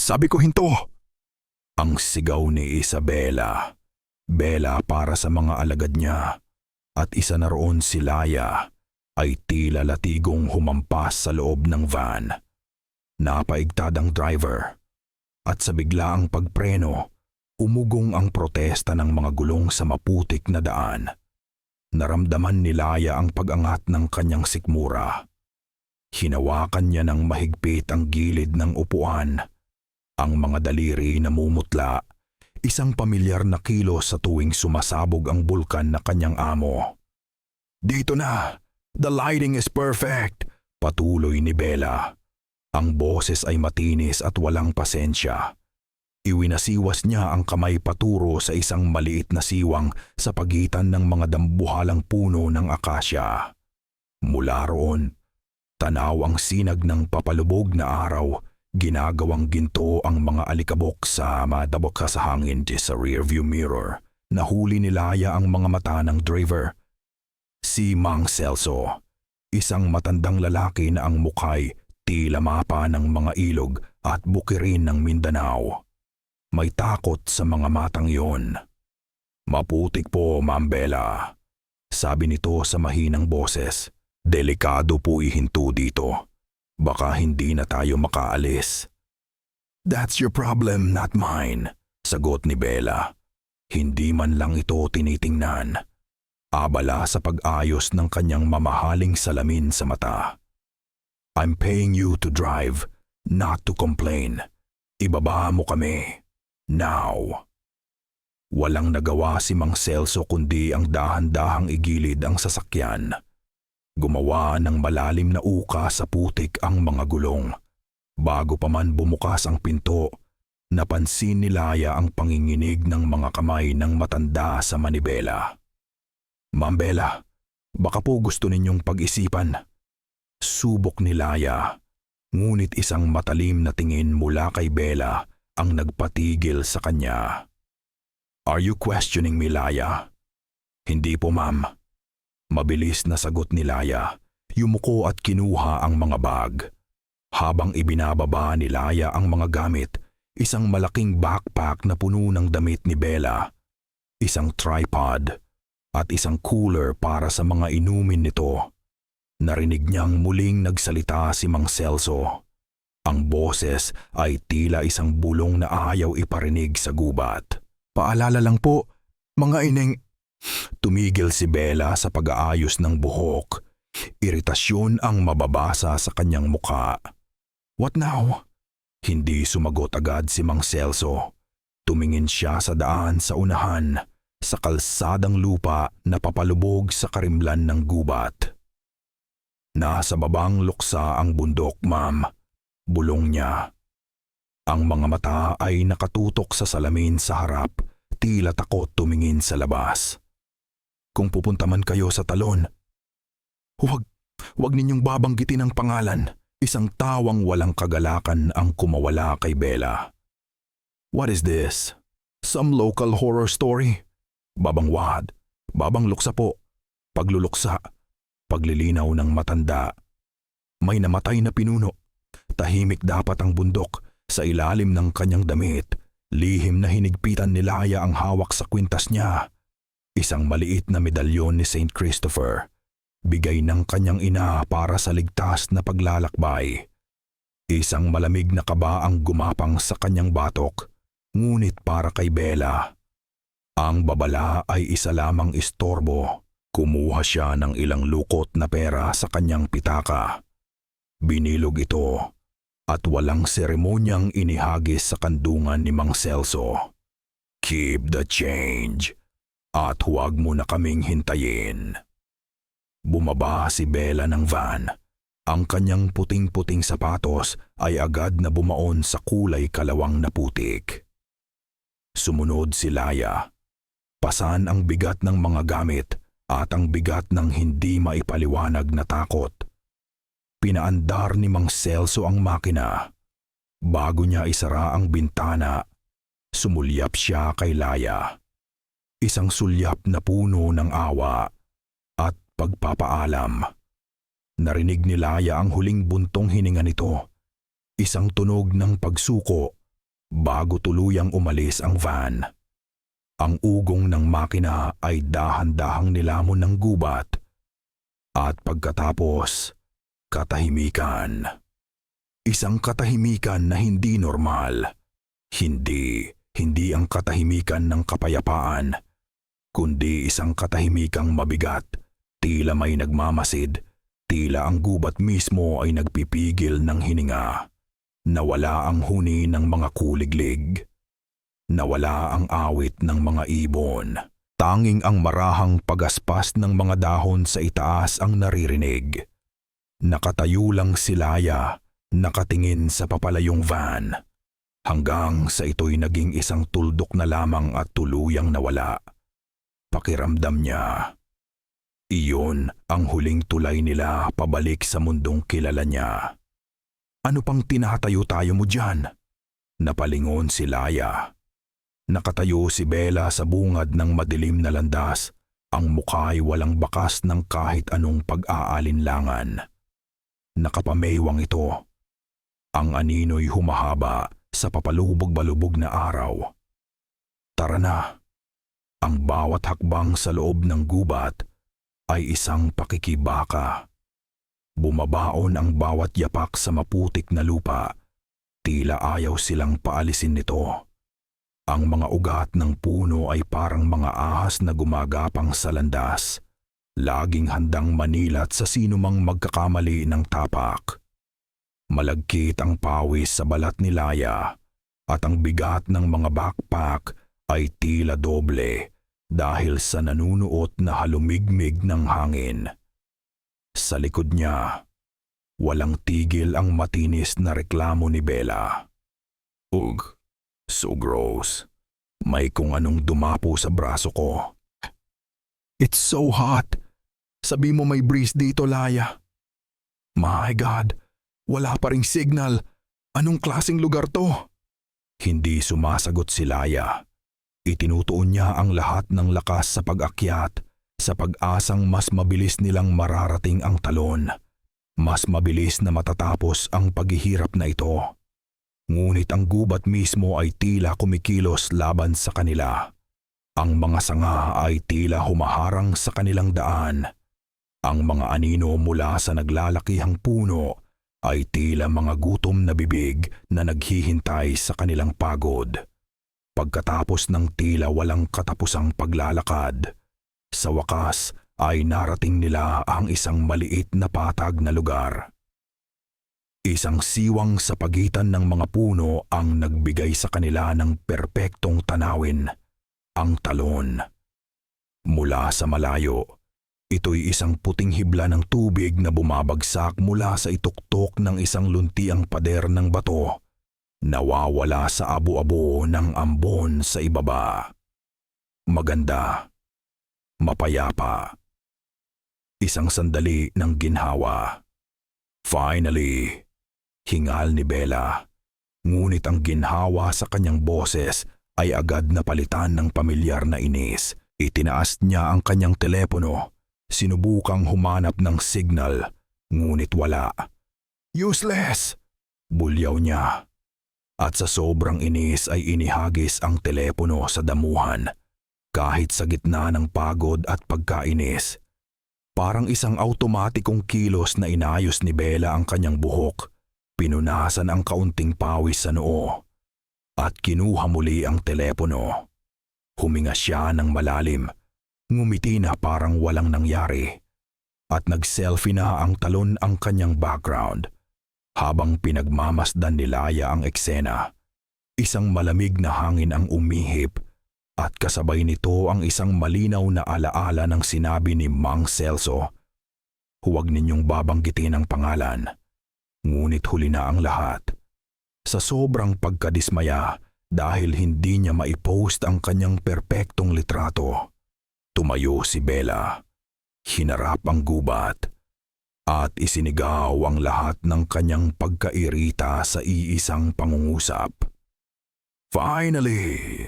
Sabi ko hinto! Ang sigaw ni Isabela. Bella para sa mga alagad niya. At isa na roon si Laya ay tila latigong humampas sa loob ng van. Napaigtad ang driver. At sa biglaang pagpreno, umugong ang protesta ng mga gulong sa maputik na daan. Naramdaman ni Laya ang pag-angat ng kanyang sikmura. Hinawakan niya ng mahigpit ang gilid ng upuan. Ang mga daliri namumutla, isang pamilyar na kilos sa tuwing sumasabog ang bulkan na kanyang amo. "Dito na! The lighting is perfect!" Patuloy ni Bella. Ang boses ay matinis at walang pasensya. Iwinasiwas niya ang kamay paturo sa isang maliit na siwang sa pagitan ng mga dambuhalang puno ng akasya. Mula roon, tanaw ang sinag ng papalubog na araw, ginagawang ginto ang mga alikabok sa madabok sa hangin sa rearview mirror. Nahuli ni Laya ang mga mata ng driver. Si Mang Celso, isang matandang lalaki na ang mukha'y tila mapa ng mga ilog at bukirin ng Mindanao. May takot sa mga matang yon. "Maputik po, Ma'am Bella," sabi nito sa mahinang boses. "Delikado po ihinto dito. Baka hindi na tayo makaalis." "That's your problem, not mine," sagot ni Bella. Hindi man lang ito tinitingnan. Abala sa pag-ayos ng kanyang mamahaling salamin sa mata. "I'm paying you to drive, not to complain. Ibaba mo kami. Now." Walang nagawa si Mang Celso kundi ang dahan-dahang igilid ang sasakyan. Gumawa ng malalim na uka sa putik ang mga gulong. Bago pa man bumukas ang pinto, napansin ni Laya ang panginginig ng mga kamay ng matanda sa manibela. "Ma'am Bella, baka po gusto ninyong pag-isipan." Subok ni Laya, ngunit isang matalim na tingin mula kay Bella ang nagpatigil sa kanya. "Are you questioning me, Laya?" "Hindi po, ma'am." Mabilis na sagot ni Laya. Yumuko at kinuha ang mga bag. Habang ibinababa ni Laya ang mga gamit, isang malaking backpack na puno ng damit ni Bella, isang tripod, at isang cooler para sa mga inumin nito. Narinig niyang muling nagsalita si Mang Celso. Ang boses ay tila isang bulong na ayaw iparinig sa gubat. "Paalala lang po, mga ineng..." Tumigil si Bella sa pag-aayos ng buhok. Iritasyon ang mababasa sa kanyang muka. "What now?" Hindi sumagot agad si Mang Celso. Tumingin siya sa daan sa unahan, sa kalsadang lupa na papalubog sa karimlan ng gubat. "Nasa babang luksa ang bundok, ma'am," bulong niya. Ang mga mata ay nakatutok sa salamin sa harap, tila takot tumingin sa labas. "Kung pupunta man kayo sa talon, huwag ninyong babanggitin ang pangalan." Isang tawang walang kagalakan ang kumawala kay Bella. "What is this? Some local horror story?" "Babangwad, babang luksa po." Pagluluksa, paglilinaw ng matanda. "May namatay na pinuno. Tahimik dapat ang bundok." Sa ilalim ng kanyang damit, lihim na hinigpitan ni Laya ang hawak sa kwintas niya. Isang maliit na medalyon ni Saint Christopher. Bigay ng kanyang ina para sa ligtas na paglalakbay. Isang malamig na kaba ang gumapang sa kanyang batok, ngunit para kay Bella, ang babala ay isa lamang istorbo. Kumuha siya ng ilang lukot na pera sa kanyang pitaka. Binilog ito at walang seremonyang inihagis sa kandungan ni Mang Celso. "Keep the change at huwag mo na kaming hintayin." Bumaba si Bella ng van. Ang kanyang puting-puting sapatos ay agad na bumaon sa kulay kalawang na putik. Sumunod si Laya. Pasan ang bigat ng mga gamit at ang bigat ng hindi maipaliwanag na takot. Pinaandar ni Mang Celso ang makina. Bago niya isara ang bintana, sumulyap siya kay Laya. Isang sulyap na puno ng awa at pagpapaalam. Narinig ni Laya ang huling buntong hininga nito. Isang tunog ng pagsuko bago tuluyang umalis ang van. Ang ugong ng makina ay dahan-dahang nilamon ng gubat at pagkatapos, katahimikan. Isang katahimikan na hindi normal. Hindi ang katahimikan ng kapayapaan, kundi isang katahimikang mabigat, tila may nagmamasid, tila ang gubat mismo ay nagpipigil ng hininga. Nawala ang huni ng mga kuliglig. Nawala ang awit ng mga ibon. Tanging ang marahang pagaspas ng mga dahon sa itaas ang naririnig. Nakatayo lang si Laya, nakatingin sa papalayong van. Hanggang sa ito'y naging isang tuldok na lamang at tuluyang nawala. Pakiramdam niya, iyon ang huling tulay nila pabalik sa mundong kilala niya. Ano pang tinatayo-tayo mo dyan? Napalingon si Laya. Nakatayo si Bella sa bungad ng madilim na landas, ang mukha ay walang bakas ng kahit anong pag-aalinlangan. Nakapameywang ito. Ang anino'y humahaba sa papalubog-balubog na araw. Tara na. Ang bawat hakbang sa loob ng gubat ay isang pakikibaka. Bumabaon ang bawat yapak sa maputik na lupa. Tila ayaw silang paalisin nito. Ang mga ugat ng puno ay parang mga ahas na gumagapang sa landas, laging handang manilat sa sinumang magkakamali ng tapak. Malagkit ang pawis sa balat ni Laya at ang bigat ng mga backpack ay tila doble dahil sa nanunuot na halumigmig ng hangin. Sa likod niya, walang tigil ang matinis na reklamo ni Bella. Ugh. So gross. May kung anong dumapo sa braso ko. It's so hot. Sabi mo may breeze dito, Laya. My God, wala pa ring signal. Anong klaseng lugar to? Hindi sumasagot si Laya. Itinutuon niya ang lahat ng lakas sa pag-akyat, sa pag-asang mas mabilis nilang mararating ang talon. Mas mabilis na matatapos ang paghihirap na ito. Ngunit ang gubat mismo ay tila kumikilos laban sa kanila. Ang mga sanga ay tila humaharang sa kanilang daan. Ang mga anino mula sa naglalakihang puno ay tila mga gutom na bibig na naghihintay sa kanilang pagod. Pagkatapos ng tila walang katapusang paglalakad, sa wakas ay narating nila ang isang maliit na patag na lugar. Isang siwang sa pagitan ng mga puno ang nagbigay sa kanila ng perpektong tanawin, ang talon. Mula sa malayo, ito'y isang puting hibla ng tubig na bumabagsak mula sa ituktok ng isang luntiang pader ng bato, nawawala sa abo-abo ng ambon sa ibaba. Maganda, mapayapa. Isang sandali ng ginhawa. Finally, hingal ni Bella, ngunit ang ginhawa sa kanyang boses ay agad na palitan ng pamilyar na inis. Itinaas niya ang kanyang telepono, sinubukang humanap ng signal, ngunit wala. Useless! Bulyaw niya. At sa sobrang inis ay inihagis ang telepono sa damuhan, kahit sa gitna ng pagod at pagkainis. Parang isang automatikong kilos na inayos ni Bella ang kanyang buhok. Pinunasan ang kaunting pawis sa noo at kinuha muli ang telepono. Huminga siya ng malalim, ngumiti na parang walang nangyari at nag-selfie na ang talon ang kanyang background habang pinagmamasdan ni Laya ang eksena. Isang malamig na hangin ang umihip at kasabay nito ang isang malinaw na alaala ng sinabi ni Mang Celso. Huwag ninyong babanggitin ang pangalan. Ngunit huli na ang lahat. Sa sobrang pagkadismaya dahil hindi niya maipost ang kanyang perpektong litrato, tumayo si Bella, hinarap ang gubat, at isinigaw ang lahat ng kanyang pagkairita sa iisang pangungusap. Finally!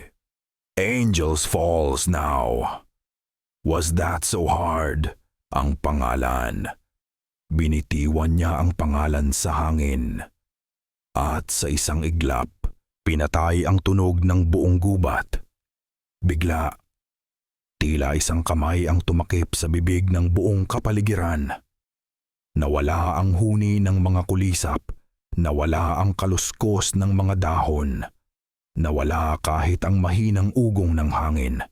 Angels Falls now. Was that so hard? Ang pangalan. Binitiwan niya ang pangalan sa hangin. At sa isang iglap, Pinatay ang tunog ng buong gubat. Bigla, tila isang kamay ang tumakip sa bibig ng buong kapaligiran. Nawala ang huni ng mga kulisap, nawala ang kaluskos ng mga dahon, nawala kahit ang mahinang ugong ng hangin.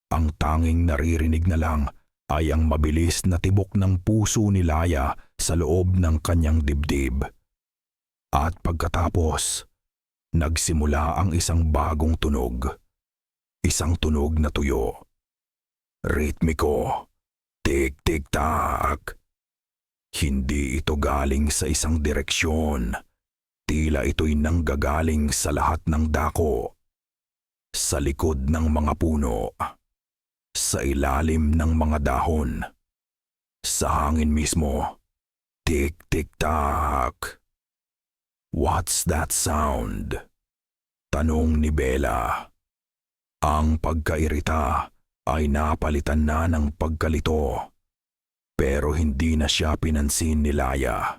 Ang tanging naririnig na lang ay ang mabilis na tibok ng puso ni Laya sa loob ng kanyang dibdib. At pagkatapos, nagsimula ang isang bagong tunog. Isang tunog na tuyo. Ritmiko. Tik-tik-tak. Hindi ito galing sa isang direksyon. Tila ito'y nanggagaling sa lahat ng dako. Sa likod ng mga puno. Sa ilalim ng mga dahon. Sa hangin mismo. Tik-tik-tak. What's that sound? Tanong ni Bella. Ang pagkairita ay napalitan na ng pagkalito. Pero hindi na siya pinansin ni Laya.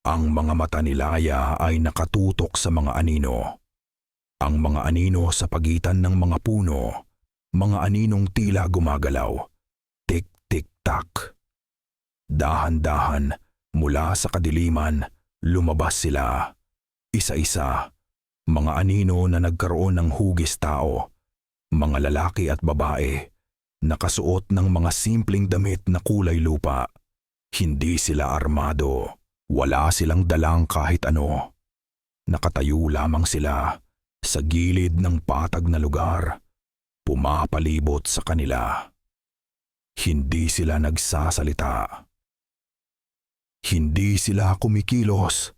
Ang mga mata ni Laya ay nakatutok sa mga anino. Ang mga anino sa pagitan ng mga puno. Mga aninong tila gumagalaw. Tik-tik-tak. Dahan-dahan, mula sa kadiliman, lumabas sila. Isa-isa, mga anino na nagkaroon ng hugis tao, mga lalaki at babae, nakasuot ng mga simpleng damit na kulay lupa. Hindi sila armado, wala silang dalang kahit ano. Nakatayo lamang sila sa gilid ng patag na lugar, pumapalibot sa kanila. Hindi sila nagsasalita. Hindi sila kumikilos.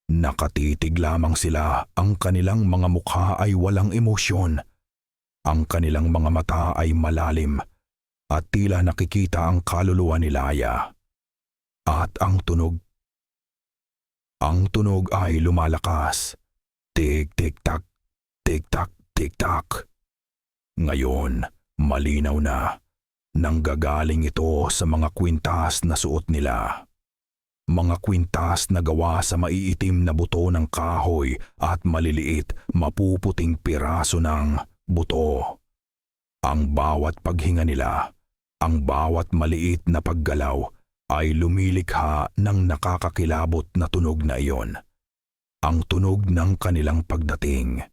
Nakatitig lamang sila, ang kanilang mga mukha ay walang emosyon. Ang kanilang mga mata ay malalim at tila nakikita ang kaluluwa ni Laya. At ang tunog ay lumalakas. Tik-tik-tak, tik-tak, tik-tak. Ngayon, malinaw na. Nanggagaling ito sa mga kwintas na suot nila. Mga kwintas na gawa sa maiitim na buto ng kahoy at maliliit, mapuputing piraso ng buto. Ang bawat paghinga nila, ang bawat maliit na paggalaw ay lumilikha ng nakakakilabot na tunog na iyon. Ang tunog ng kanilang pagdating.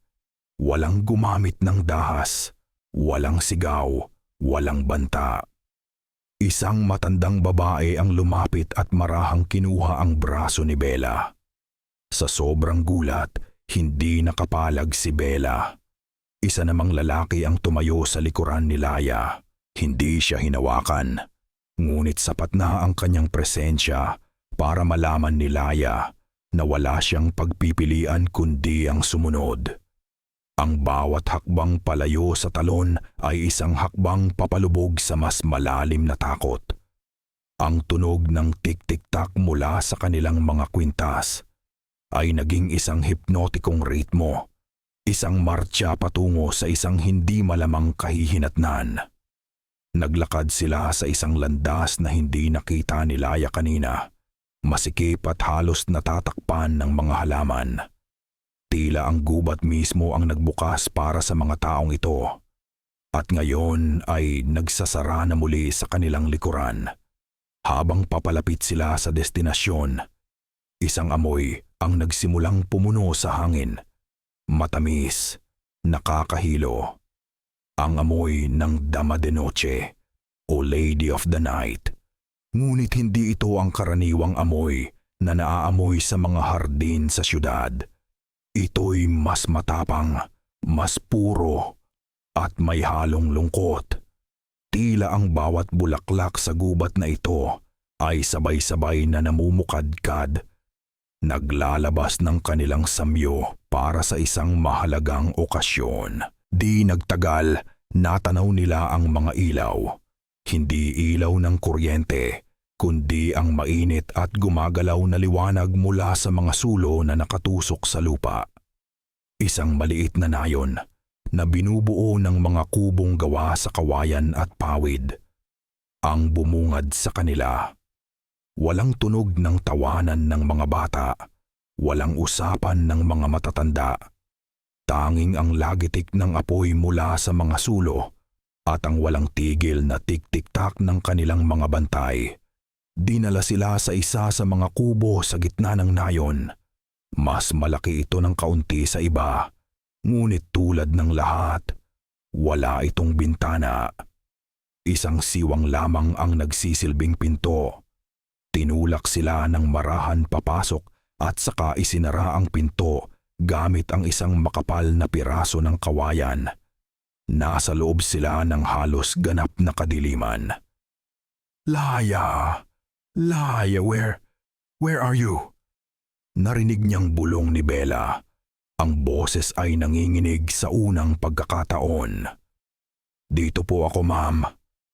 Walang gumamit ng dahas, walang sigaw, walang banta. Isang matandang babae ang lumapit at marahang kinuha ang braso ni Bella. Sa sobrang gulat, hindi nakapalag si Bella. Isa namang lalaki ang tumayo sa likuran ni Laya. Hindi siya hinawakan. Ngunit sapat na ang kanyang presensya para malaman ni Laya na wala siyang pagpipilian kundi ang sumunod. Ang bawat hakbang palayo sa talon ay isang hakbang papalubog sa mas malalim na takot. Ang tunog ng tik-tik-tak mula sa kanilang mga kwintas ay naging isang hipnotikong ritmo, isang martsa patungo sa isang hindi malamang kahihinatnan. Naglakad sila sa isang landas na hindi nakita ni Laya kanina, masikip at halos natatakpan ng mga halaman. Tila ang gubat mismo ang nagbukas para sa mga taong ito, at ngayon ay nagsasara na muli sa kanilang likuran. Habang papalapit sila sa destinasyon, isang amoy ang nagsimulang pumuno sa hangin. Matamis, nakakahilo. Ang amoy ng Dama de Noche o Lady of the Night. Ngunit hindi ito ang karaniwang amoy na naaamoy sa mga hardin sa syudad. Ito'y mas matapang, mas puro, at may halong lungkot. Tila ang bawat bulaklak sa gubat na ito ay sabay-sabay na namumukadkad, naglalabas ng kanilang samyo para sa isang mahalagang okasyon. Di nagtagal, natanaw nila ang mga ilaw. Hindi ilaw ng kuryente, kundi ang mainit at gumagalaw na liwanag mula sa mga sulo na nakatusok sa lupa. Isang maliit na nayon na binubuo ng mga kubong gawa sa kawayan at pawid. Ang bumungad sa kanila. Walang tunog ng tawanan ng mga bata, walang usapan ng mga matatanda. Tanging ang lagitik ng apoy mula sa mga sulo at ang walang tigil na tik-tik-tak ng kanilang mga bantay. Dinala sila sa isa sa mga kubo sa gitna ng nayon. Mas malaki ito ng kaunti sa iba, ngunit tulad ng lahat, wala itong bintana. Isang siwang lamang ang nagsisilbing pinto. Tinulak sila ng marahan papasok at saka isinara ang pinto gamit ang isang makapal na piraso ng kawayan. Nasa loob sila ng halos ganap na kadiliman. Laya! Laya, where are you? Narinig niyang bulong ni Bella. Ang boses ay nanginginig sa unang pagkakataon. Dito po ako, ma'am.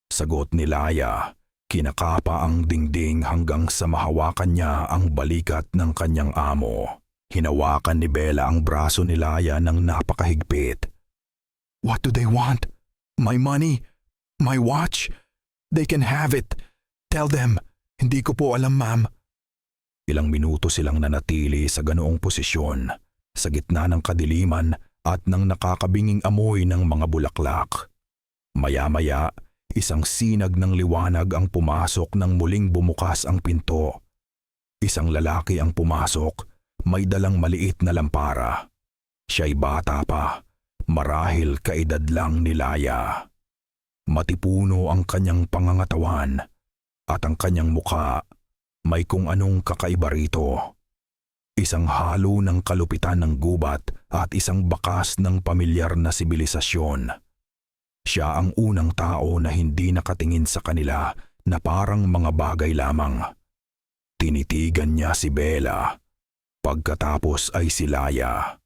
Sagot ni Laya. Kinakapa ang dingding hanggang sa mahawakan niya ang balikat ng kanyang amo. Hinawakan ni Bella ang braso ni Laya ng napakahigpit. What do they want? My money? My watch? They can have it. Tell them. Hindi ko po alam, ma'am. Ilang minuto silang nanatili sa ganoong posisyon, sa gitna ng kadiliman at ng nakakabinging amoy ng mga bulaklak. Maya-maya, isang sinag ng liwanag ang pumasok nang muling bumukas ang pinto. Isang lalaki ang pumasok, may dalang maliit na lampara. Siya'y bata pa, marahil kaedad lang ni Laya. Matipuno ang kanyang pangangatawan at ang kanyang mukha may kung anong kakaiba rito. Isang halo ng kalupitan ng gubat at isang bakas ng pamilyar na sibilisasyon. Siya ang unang tao na hindi nakatingin sa kanila na parang mga bagay lamang. Tinitigan niya si Bella. Pagkatapos ay si Laya.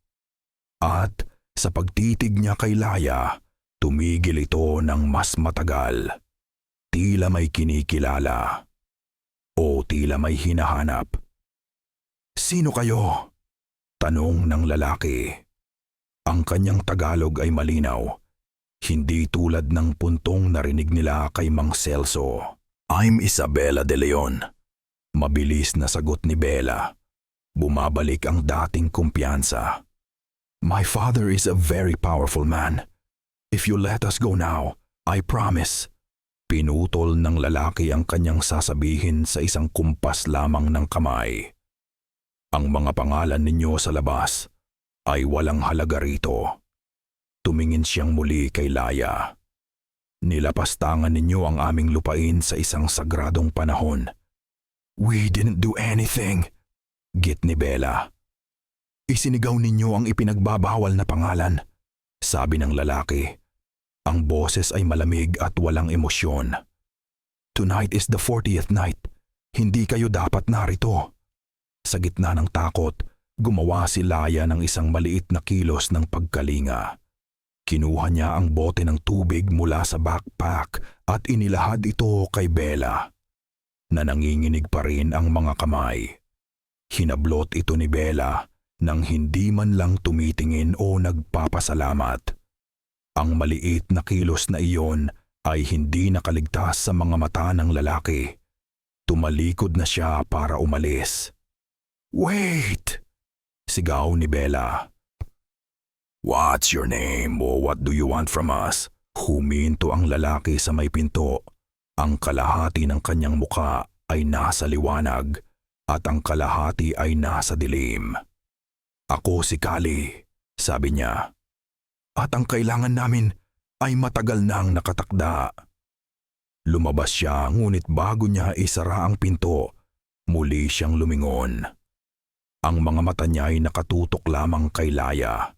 At sa pagtitig niya kay Laya, tumigil ito ng mas matagal. Tila may kinikilala. O tila may hinahanap. Sino kayo? Tanong ng lalaki. Ang kanyang Tagalog ay malinaw. Hindi tulad ng puntong narinig nila kay Mang Celso. I'm Isabela de Leon. Mabilis na sagot ni Bella. Bumabalik ang dating kumpiyansa. My father is a very powerful man. If you let us go now, I promise. Pinutol ng lalaki ang kanyang sasabihin sa isang kumpas lamang ng kamay. Ang mga pangalan ninyo sa labas ay walang halaga rito. Tumingin siyang muli kay Laya. Nilapastangan ninyo ang aming lupain sa isang sagradong panahon. We didn't do anything, git ni Bella. Isinigaw ninyo ang ipinagbabawal na pangalan, sabi ng lalaki. Ang boses ay malamig at walang emosyon. Tonight is the 40th night. Hindi kayo dapat narito. Sa gitna ng takot, gumawa si Laya ng isang maliit na kilos ng pagkalinga. Kinuha niya ang bote ng tubig mula sa backpack at inilahad ito kay Bella, na nanginginig pa rin ang mga kamay. Hinablot ito ni Bella nang hindi man lang tumitingin o nagpapasalamat. Ang maliit na kilos na iyon ay hindi nakaligtas sa mga mata ng lalaki. Tumalikod na siya para umalis. Wait! Sigaw ni Bella. What's your name o what do you want from us? Huminto ang lalaki sa may pinto. Ang kalahati ng kanyang muka ay nasa liwanag at ang kalahati ay nasa dilim. Ako si Kali, sabi niya. At ang kailangan namin ay matagal nang nakatakda. Lumabas siya ngunit bago niya isara ang pinto, muli siyang lumingon. Ang mga mata niya ay nakatutok lamang kay Laya.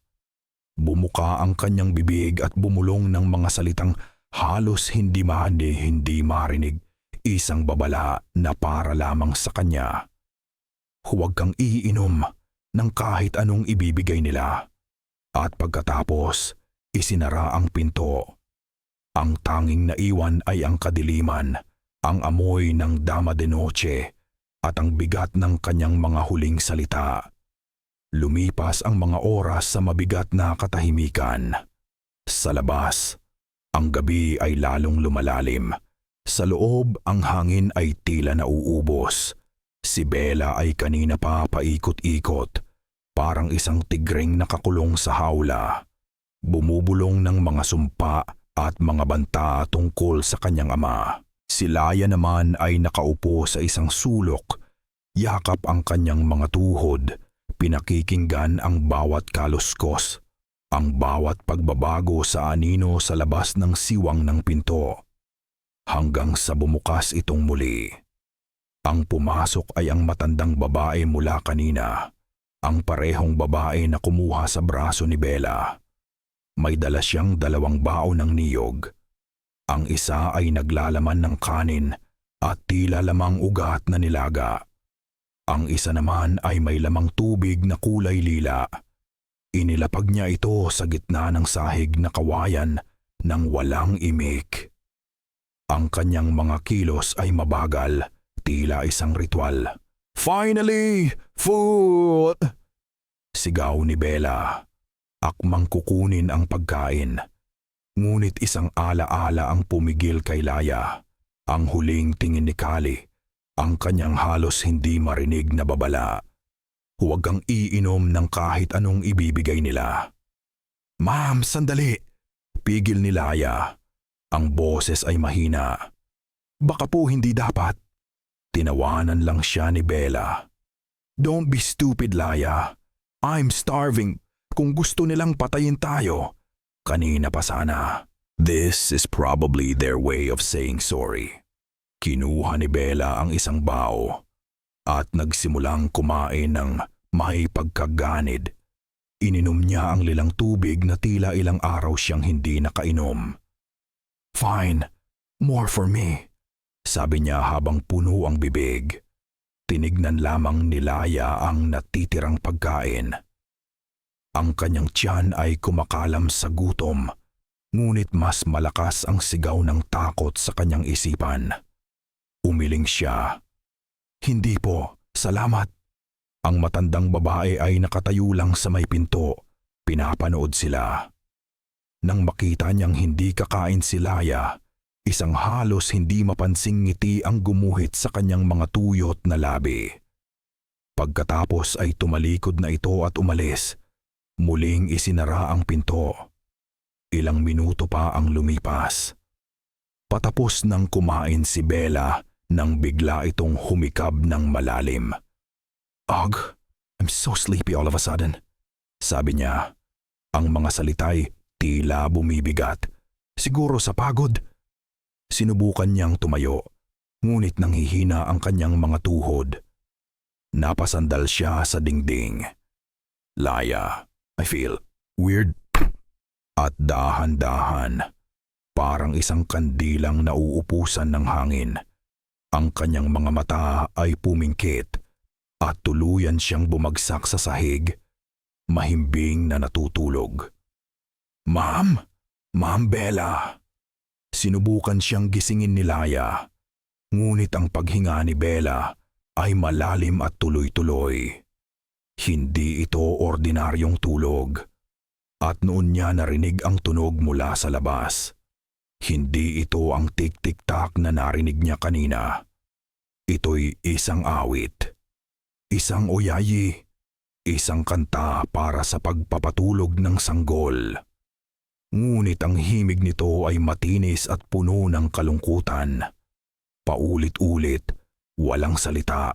Bumuka ang kanyang bibig at bumulong ng mga salitang halos hindi marinig, isang babala na para lamang sa kanya. Huwag kang iinom ng kahit anong ibibigay nila. At pagkatapos, isinara ang pinto. Ang tanging naiwan ay ang kadiliman, ang amoy ng dama de noche, at ang bigat ng kanyang mga huling salita. Lumipas ang mga oras sa mabigat na katahimikan. Sa labas, ang gabi ay lalong lumalalim. Sa loob, ang hangin ay tila nauubos. Si Bella ay kanina pa paikot-ikot. Parang isang tigreng nakakulong sa hawla, bumubulong ng mga sumpa at mga banta tungkol sa kanyang ama. Si Laya naman ay nakaupo sa isang sulok, yakap ang kanyang mga tuhod, pinakikinggan ang bawat kaluskos, ang bawat pagbabago sa anino sa labas ng siwang ng pinto. Hanggang sa bumukas itong muli. Ang pumasok ay ang matandang babae mula kanina, ang parehong babae na kumuha sa braso ni Bella. May dala siyang 2 baon ng niyog. Ang isa ay naglalaman ng kanin at tila lamang ugat na nilaga. Ang isa naman ay may lamang tubig na kulay lila. Inilapag niya ito sa gitna ng sahig na kawayan ng walang imik. Ang kanyang mga kilos ay mabagal, tila isang ritual. "Finally! Food!" Sigaw ni Bella. Akmang kukunin ang pagkain. Ngunit isang alaala ang pumigil kay Laya. Ang huling tingin ni Kali. Ang kanyang halos hindi marinig na babala. "Huwag kang iinom ng kahit anong ibibigay nila." "Ma'am, sandali!" Pigil ni Laya. Ang boses ay mahina. "Baka po hindi dapat." Tinawanan lang siya ni Bella. "Don't be stupid, Laya. I'm starving. Kung gusto nilang patayin tayo, kanina pa sana." This is probably their way of saying sorry. Kinuha ni Bella ang isang bao at nagsimulang kumain ng may pagkaganid. Ininom niya ang lilang tubig na tila ilang araw siyang hindi nakainom. "Fine, more for me," sabi niya habang puno ang bibig. Tinignan lamang ni Laya ang natitirang pagkain. Ang kanyang tiyan ay kumakalam sa gutom, ngunit mas malakas ang sigaw ng takot sa kanyang isipan. Umiling siya. "Hindi po, salamat." Ang matandang babae ay nakatayo lang sa may pinto, pinapanood sila. Nang makita niyang hindi kakain si Laya, isang halos hindi mapansing ngiti ang gumuhit sa kanyang mga tuyot na labi. Pagkatapos ay tumalikod na ito at umalis. Muling isinara ang pinto. Ilang minuto pa ang lumipas. Patapos nang kumain si Bella nang bigla itong humikab ng malalim. "Ugh, I'm so sleepy all of a sudden," sabi niya. Ang mga salitay tila bumibigat. Siguro sa pagod. Sinubukan niyang tumayo, ngunit nanghihina ang kanyang mga tuhod. Napasandal siya sa dingding. "Laya, I feel weird." At dahan-dahan, parang isang kandilang nauupusan ng hangin. Ang kanyang mga mata ay pumingkit at tuluyan siyang bumagsak sa sahig, mahimbing na natutulog. "Ma'am! Ma'am Bella!" Sinubukan siyang gisingin ni Laya, ngunit ang paghinga ni Bella ay malalim at tuloy-tuloy. Hindi ito ordinaryong tulog. At noon niya narinig ang tunog mula sa labas. Hindi ito ang tik-tik-tak na narinig niya kanina. Ito'y isang awit, isang oyayi, isang kanta para sa pagpapatulog ng sanggol. Ngunit ang himig nito ay matinis at puno ng kalungkutan. Paulit-ulit, walang salita.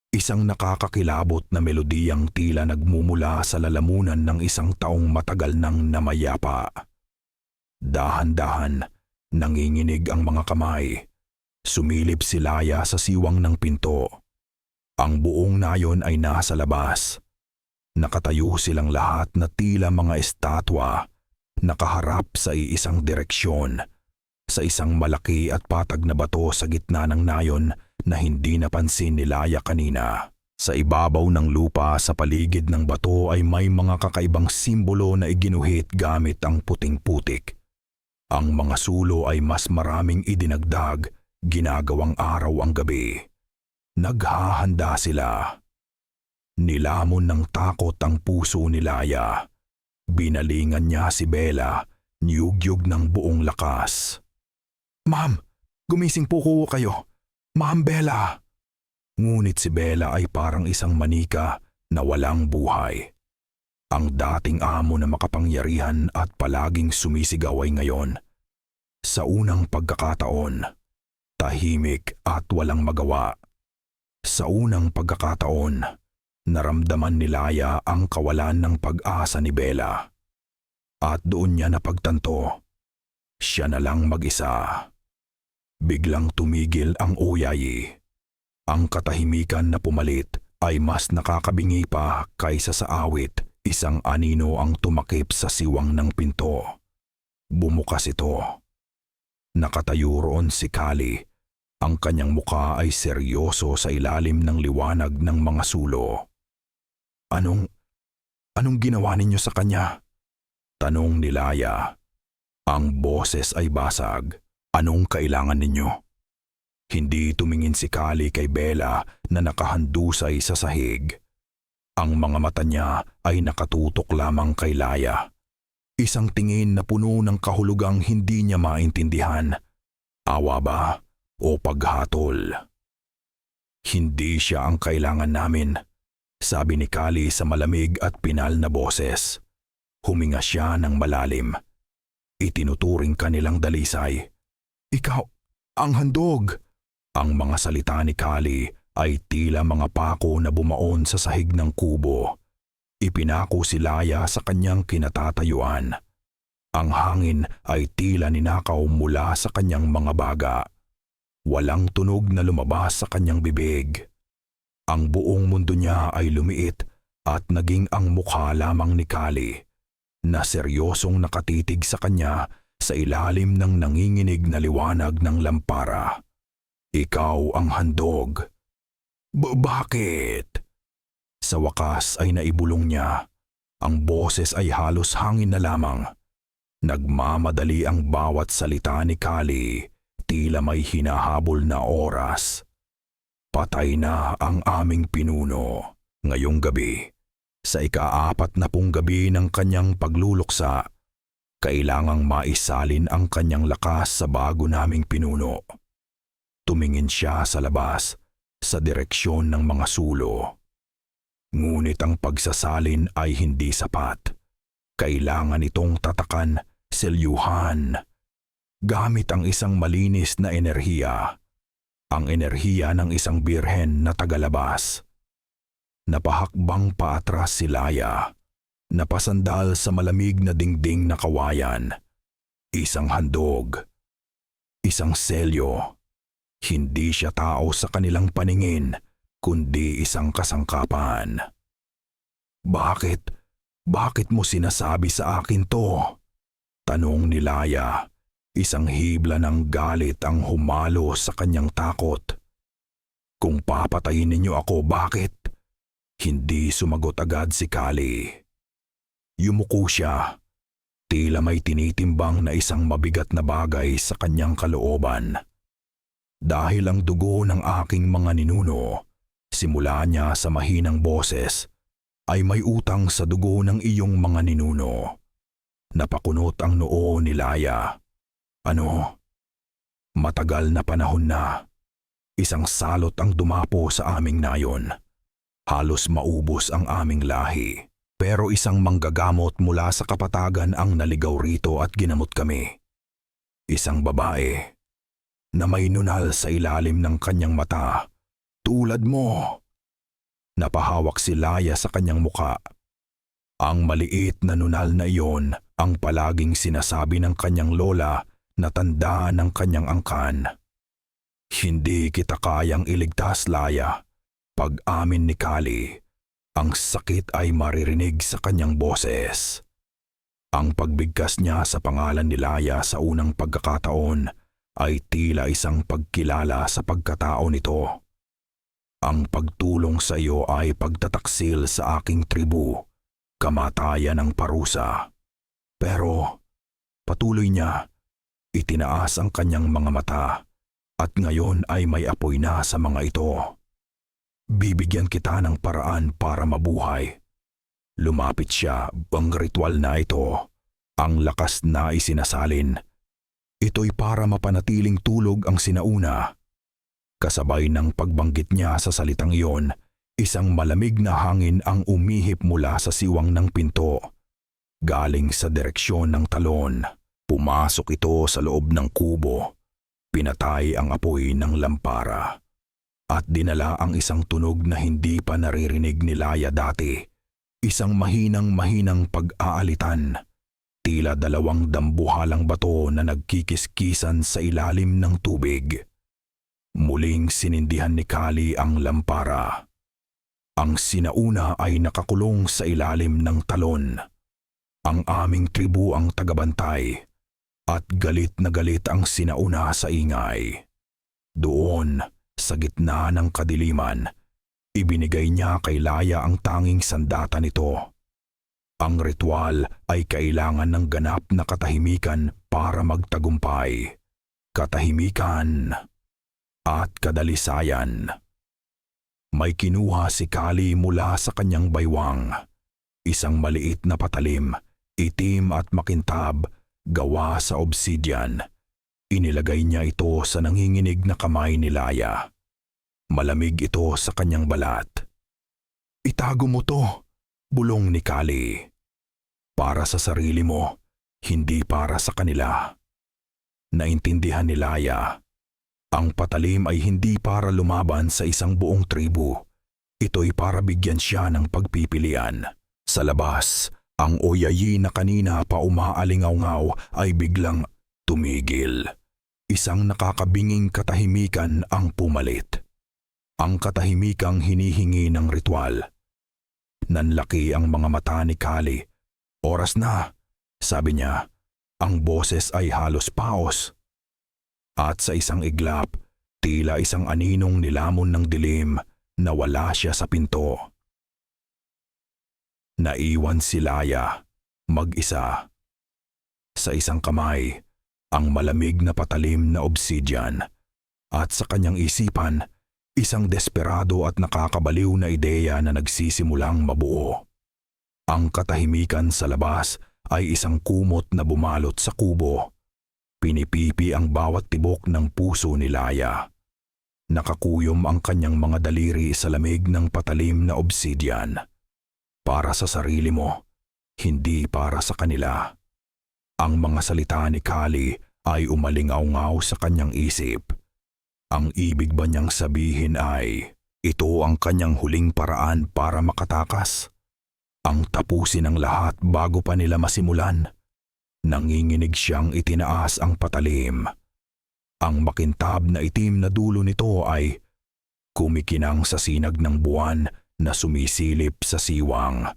Isang nakakakilabot na melodiyang tila nagmumula sa lalamunan ng isang taong matagal nang namayapa. Dahan-dahan, nanginginig ang mga kamay. Sumilip si Laya sa siwang ng pinto. Ang buong nayon ay nasa labas. Nakatayo silang lahat na tila mga estatwa, nakaharap sa iisang direksyon, sa isang malaki at patag na bato sa gitna ng nayon na hindi napansin ni Laya kanina. Sa ibabaw ng lupa sa paligid ng bato ay may mga kakaibang simbolo na iginuhit gamit ang puting putik. Ang mga sulo ay mas maraming idinagdag, ginagawang araw ang gabi. Naghahanda sila. Nilamon ng takot ang puso ni Laya. Binalingan niya si Bella, niyugyug ng buong lakas. "Ma'am, gumising po ko kayo. Ma'am Bella!" Ngunit si Bella ay parang isang manika na walang buhay. Ang dating amo na makapangyarihan at palaging sumisigaw ay ngayon, sa unang pagkakataon, tahimik at walang magawa. Sa unang pagkakataon, naramdaman ni Laya ang kawalan ng pag-asa ni Bella. At doon niya napagtanto, siya na lang mag-isa. Biglang tumigil ang uyayi. Ang katahimikan na pumalit ay mas nakakabingi pa kaysa sa awit. Isang anino ang tumakip sa siwang ng pinto. Bumukas ito. Nakatayo roon si Kali. Ang kanyang muka ay seryoso sa ilalim ng liwanag ng mga sulo. Anong ginawa ninyo sa kanya? Tanong ni Laya. Ang boses ay basag. Anong kailangan ninyo? Hindi tumingin si Kali kay Bella na nakahandusay sa sahig. Ang mga mata niya ay nakatutok lamang kay Laya. Isang tingin na puno ng kahulugang hindi niya maintindihan. Awa ba o paghatol? Hindi siya ang kailangan namin, sabi ni Kali sa malamig at pinal na boses. Huminga siya ng malalim. Itinuturing kanilang dalisay. Ikaw, ang handog! Ang mga salita ni Kali ay tila mga pako na bumaon sa sahig ng kubo. Ipinako si Laya sa kanyang kinatatayuan. Ang hangin ay tila ninakaw mula sa kanyang mga baga. Walang tunog na lumabas sa kanyang bibig. Ang buong mundo niya ay lumiit at naging ang mukha lamang ni Kali, na seryosong nakatitig sa kanya sa ilalim ng nanginginig na liwanag ng lampara. Ikaw ang handog. Bakit? Sa wakas ay naibulong niya. Ang boses ay halos hangin na lamang. Nagmamadali ang bawat salita ni Kali, tila may hinahabol na oras. Patay na ang aming pinuno. Ngayong gabi, sa ika-40 gabi ng kanyang pagluluksa, kailangang maisalin ang kanyang lakas sa bago naming pinuno. Tumingin siya sa labas, sa direksyon ng mga sulo. Ngunit ang pagsasalin ay hindi sapat. Kailangan itong tatakan, selyuhan, gamit ang isang malinis na enerhiya. Ang enerhiya ng isang birhen na tagalabas. Napahakbang paatras si Laya. Napasandal sa malamig na dingding na kawayan. Isang handog. Isang selyo. Hindi siya tao sa kanilang paningin, kundi isang kasangkapan. Bakit mo sinasabi sa akin to? Tanong ni Laya. Isang hibla ng galit ang humalo sa kanyang takot. Kung papatayin ninyo ako, bakit? Hindi sumagot agad si Kali. Yumuko siya. Tila may tinitimbang na isang mabigat na bagay sa kanyang kalooban. Dahil ang dugo ng aking mga ninuno, simula niya sa mahinang boses, ay may utang sa dugo ng iyong mga ninuno. Napakunot ang noo ni Laya. Matagal na panahon na. Isang salot ang dumapo sa aming nayon. Halos maubos ang aming lahi. Pero isang manggagamot mula sa kapatagan ang naligaw rito at ginamot kami. Isang babae na may nunal sa ilalim ng kanyang mata, tulad mo. Napahawak si Laya sa kanyang muka. Ang maliit na nunal na iyon ang palaging sinasabi ng kanyang lola na tanda ng kanyang angkan. Hindi kita kayang iligtas, Laya. Pag-amin ni Kali, ang sakit ay maririnig sa kanyang boses. Ang pagbigkas niya sa pangalan ni Laya sa unang pagkakataon ay tila isang pagkilala sa pagkatao nito. Ang pagtulong sa iyo ay pagtataksil sa aking tribu, kamatayan ng parusa. Pero, patuloy niya, itinaas ang kanyang mga mata at ngayon ay may apoy na sa mga ito. Bibigyan kita ng paraan para mabuhay. Lumapit siya, ang ritual na ito, ang lakas na isinasalin. Ito'y para mapanatiling tulog ang sinauna. Kasabay ng pagbanggit niya sa salitang iyon, Isang malamig na hangin ang umihip mula sa siwang ng pinto. Galing sa direksyon ng talon. Pumasok ito sa loob ng kubo. Pinatay ang apoy ng lampara. At dinala ang isang tunog na hindi pa naririnig ni Laya dati. Isang mahinang-mahinang pag-aalitan. Tila dalawang dambuhalang bato na nagkikiskisan sa ilalim ng tubig. Muling sinindihan ni Kali ang lampara. Ang sinauna ay nakakulong sa ilalim ng talon. Ang aming tribu ang tagabantay. At galit na galit ang sinauna sa ingay. Doon, sa gitna ng kadiliman, ibinigay niya kay Laya ang tanging sandata nito. Ang ritual ay kailangan ng ganap na katahimikan para magtagumpay. Katahimikan at kadalisayan. May kinuha si Kali mula sa kanyang baywang. Isang maliit na patalim, itim at makintab, gawa sa obsidian. Inilagay niya ito sa nanginginig na kamay ni Laya. Malamig ito sa kanyang balat. "Itago mo to," bulong ni Kali. "Para sa sarili mo, hindi para sa kanila." Naintindihan ni Laya. Ang patalim ay hindi para lumaban sa isang buong tribu. Ito'y para bigyan siya ng pagpipilian. Sa labas, ang oyayi na kanina pa umaalingaw-ngaw ay biglang tumigil. Isang nakakabinging katahimikan ang pumalit. Ang katahimikang hinihingi ng ritual. Nanlaki ang mga mata ni Kali. "Oras na," sabi niya. Ang boses ay halos paos. At sa isang iglap, tila isang aninong nilamon ng dilim, nawala siya sa pinto. Naiwan si Laya, mag-isa. Sa isang kamay, ang malamig na patalim na obsidian. At sa kanyang isipan, isang desperado at nakakabaliw na ideya na nagsisimulang mabuo. Ang katahimikan sa labas ay isang kumot na bumalot sa kubo. Pinipipi ang bawat tibok ng puso ni Laya. Nakakuyom ang kanyang mga daliri sa lamig ng patalim na obsidian. Para sa sarili mo, hindi para sa kanila. Ang mga salita ni Kali ay umalingaw-ngaw sa kanyang isip. Ang ibig ba niyang sabihin ay, ito ang kanyang huling paraan para makatakas? Ang tapusin ang lahat bago pa nila masimulan? Nanginginig siyang itinaas ang patalim. Ang makintab na itim na dulo nito ay kumikinang sa sinag ng buwan na sumisilip sa siwang.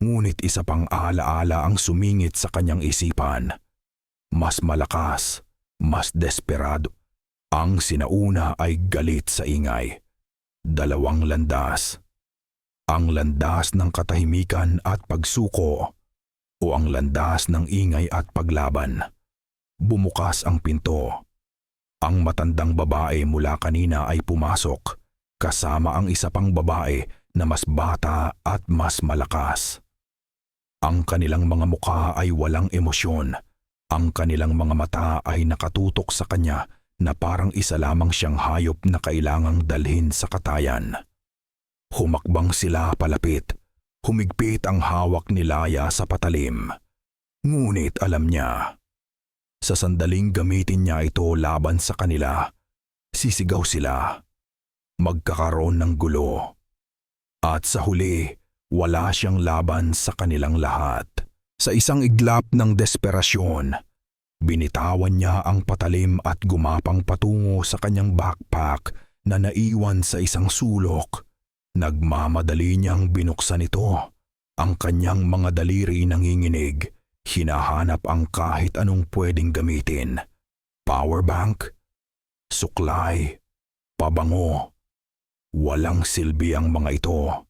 Ngunit isa pang alaala ang sumingit sa kanyang isipan. Mas malakas, mas desperado. Ang sinauna ay galit sa ingay. Dalawang landas. Ang landas ng katahimikan at pagsuko o ang landas ng ingay at paglaban. Bumukas ang pinto. Ang matandang babae mula kanina ay pumasok, kasama ang isa pang babae na mas bata at mas malakas. Ang kanilang mga mukha ay walang emosyon. Ang kanilang mga mata ay nakatutok sa kanya na parang isa lamang siyang hayop na kailangang dalhin sa katayan. Humakbang sila palapit. Humigpit ang hawak ni Laya sa patalim. Ngunit alam niya, sa sandaling gamitin niya ito laban sa kanila, sisigaw sila. Magkakaroon ng gulo. At sa huli, wala siyang laban sa kanilang lahat. Sa isang iglap ng desperasyon, binitawan niya ang patalim at gumapang patungo sa kanyang backpack na naiwan sa isang sulok. Nagmamadali niyang binuksan ito. Ang kanyang mga daliri nanginginig. Hinahanap ang kahit anong pwedeng gamitin. Powerbank, suklay, pabango. Walang silbi ang mga ito.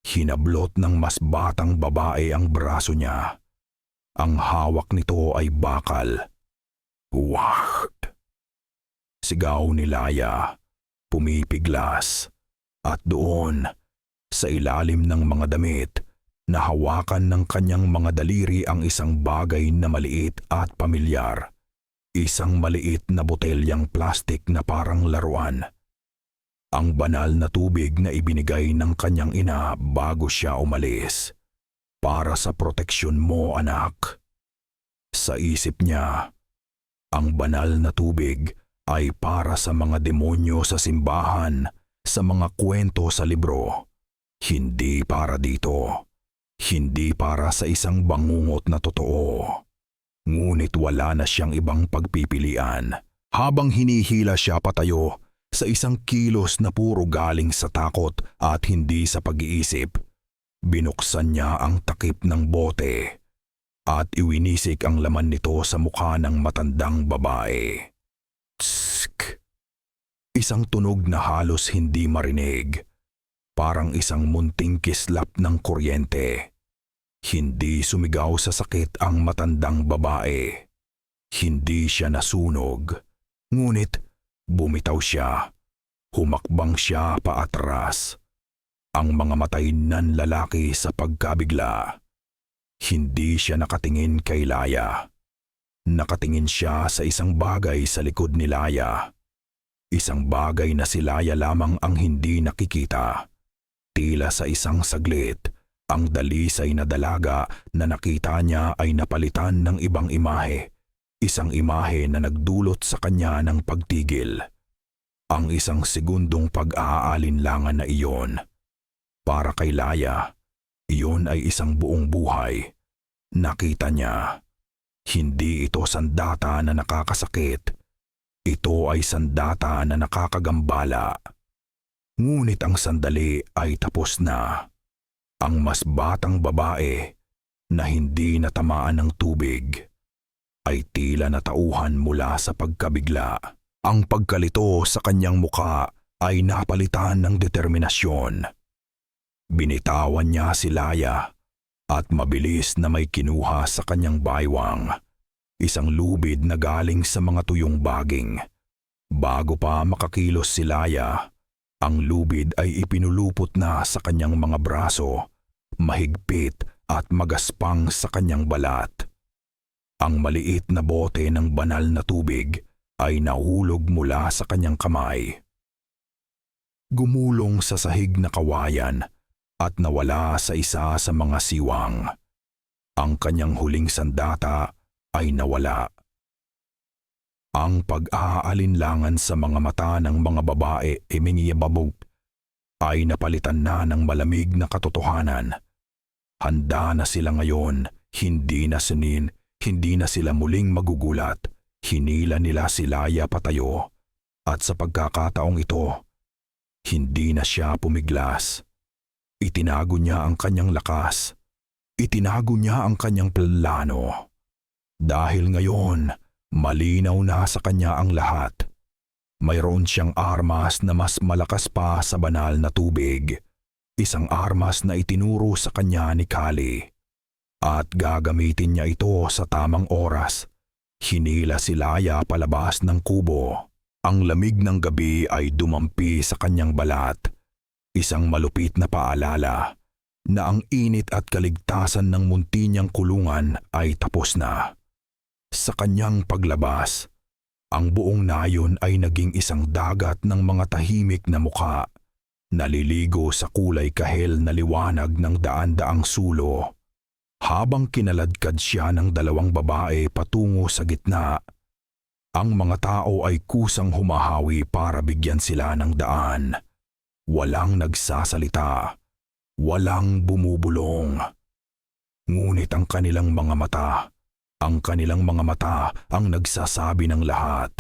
Hinablot ng mas batang babae ang braso niya. Ang hawak nito ay bakal. Wacht! Sigaw ni Laya, pumipiglas. At doon, sa ilalim ng mga damit, nahawakan ng kanyang mga daliri ang isang bagay na maliit at pamilyar. Isang maliit na botelyang plastik na parang laruan. Ang banal na tubig na ibinigay ng kanyang ina bago siya umalis. Para sa proteksyon mo, anak. Sa isip niya, ang banal na tubig ay para sa mga demonyo sa simbahan, sa mga kwento sa libro. Hindi para dito. Hindi para sa isang bangungot na totoo. Ngunit wala na siyang ibang pagpipilian. Habang hinihila siya patayo sa isang kilos na puro galing sa takot at hindi sa pag-iisip, binuksan niya ang takip ng bote at iwinisik ang laman nito sa mukha ng matandang babae. Tsk! Isang tunog na halos hindi marinig, parang isang munting kislap ng kuryente. Hindi sumigaw sa sakit ang matandang babae. Hindi siya nasunog, ngunit bumitaw siya. Humakbang siya paatras. Ang mga matay ng lalaki sa pagkabigla. Hindi siya nakatingin kay Laya. Nakatingin siya sa isang bagay sa likod ni Laya. Isang bagay na si Laya lamang ang hindi nakikita. Tila sa isang saglit, ang dalisay na dalaga na nakita niya ay napalitan ng ibang imahe. Isang imahe na nagdulot sa kanya ng pagtigil. Ang isang segundong pag-aalinlangan na iyon. Para kay Laya, iyon ay isang buong buhay. Nakita niya, hindi ito sandata na nakakasakit. Ito ay sandata na nakakagambala. Ngunit ang sandali ay tapos na. Ang mas batang babae na hindi natamaan ng tubig ay tila natauhan mula sa pagkabigla. Ang pagkalito sa kanyang muka ay napalitan ng determinasyon. Binitawan niya si Laya at mabilis na may kinuha sa kanyang baywang, isang lubid na galing sa mga tuyong baging. Bago pa makakilos si Laya, ang lubid ay ipinulupot na sa kanyang mga braso, mahigpit at magaspang sa kanyang balat. Ang maliit na bote ng banal na tubig ay nahulog mula sa kanyang kamay. Gumulong sa sahig na kawayan at nawala sa isa sa mga siwang. Ang kanyang huling sandata ay nawala. Ang pag-aalinlangan sa mga mata ng mga babae emingiyababog ay napalitan na ng malamig na katotohanan. Handa na sila ngayon, hindi na sinin, hindi na sila muling magugulat. Hinila nila si Laya patayo at sa pagkakataong ito, hindi na siya pumiglas. Itinago niya ang kanyang lakas. Itinago niya ang kanyang plano. Dahil ngayon, malinaw na sa kanya ang lahat. Mayroon siyang armas na mas malakas pa sa banal na tubig. Isang armas na itinuro sa kanya ni Kali. At gagamitin niya ito sa tamang oras. Hinila si Laya palabas ng kubo. Ang lamig ng gabi ay dumampi sa kanyang balat. Isang malupit na paalala na ang init at kaligtasan ng munti niyang kulungan ay tapos na. Sa kanyang paglabas, ang buong nayon ay naging isang dagat ng mga tahimik na mukha, naliligo sa kulay kahel na liwanag ng daan-daang sulo. Habang kinaladkad siya ng dalawang babae patungo sa gitna, ang mga tao ay kusang humahawi para bigyan sila ng daan. Walang nagsasalita, walang bumubulong. Ngunit ang kanilang mga mata ang nagsasabi ng lahat.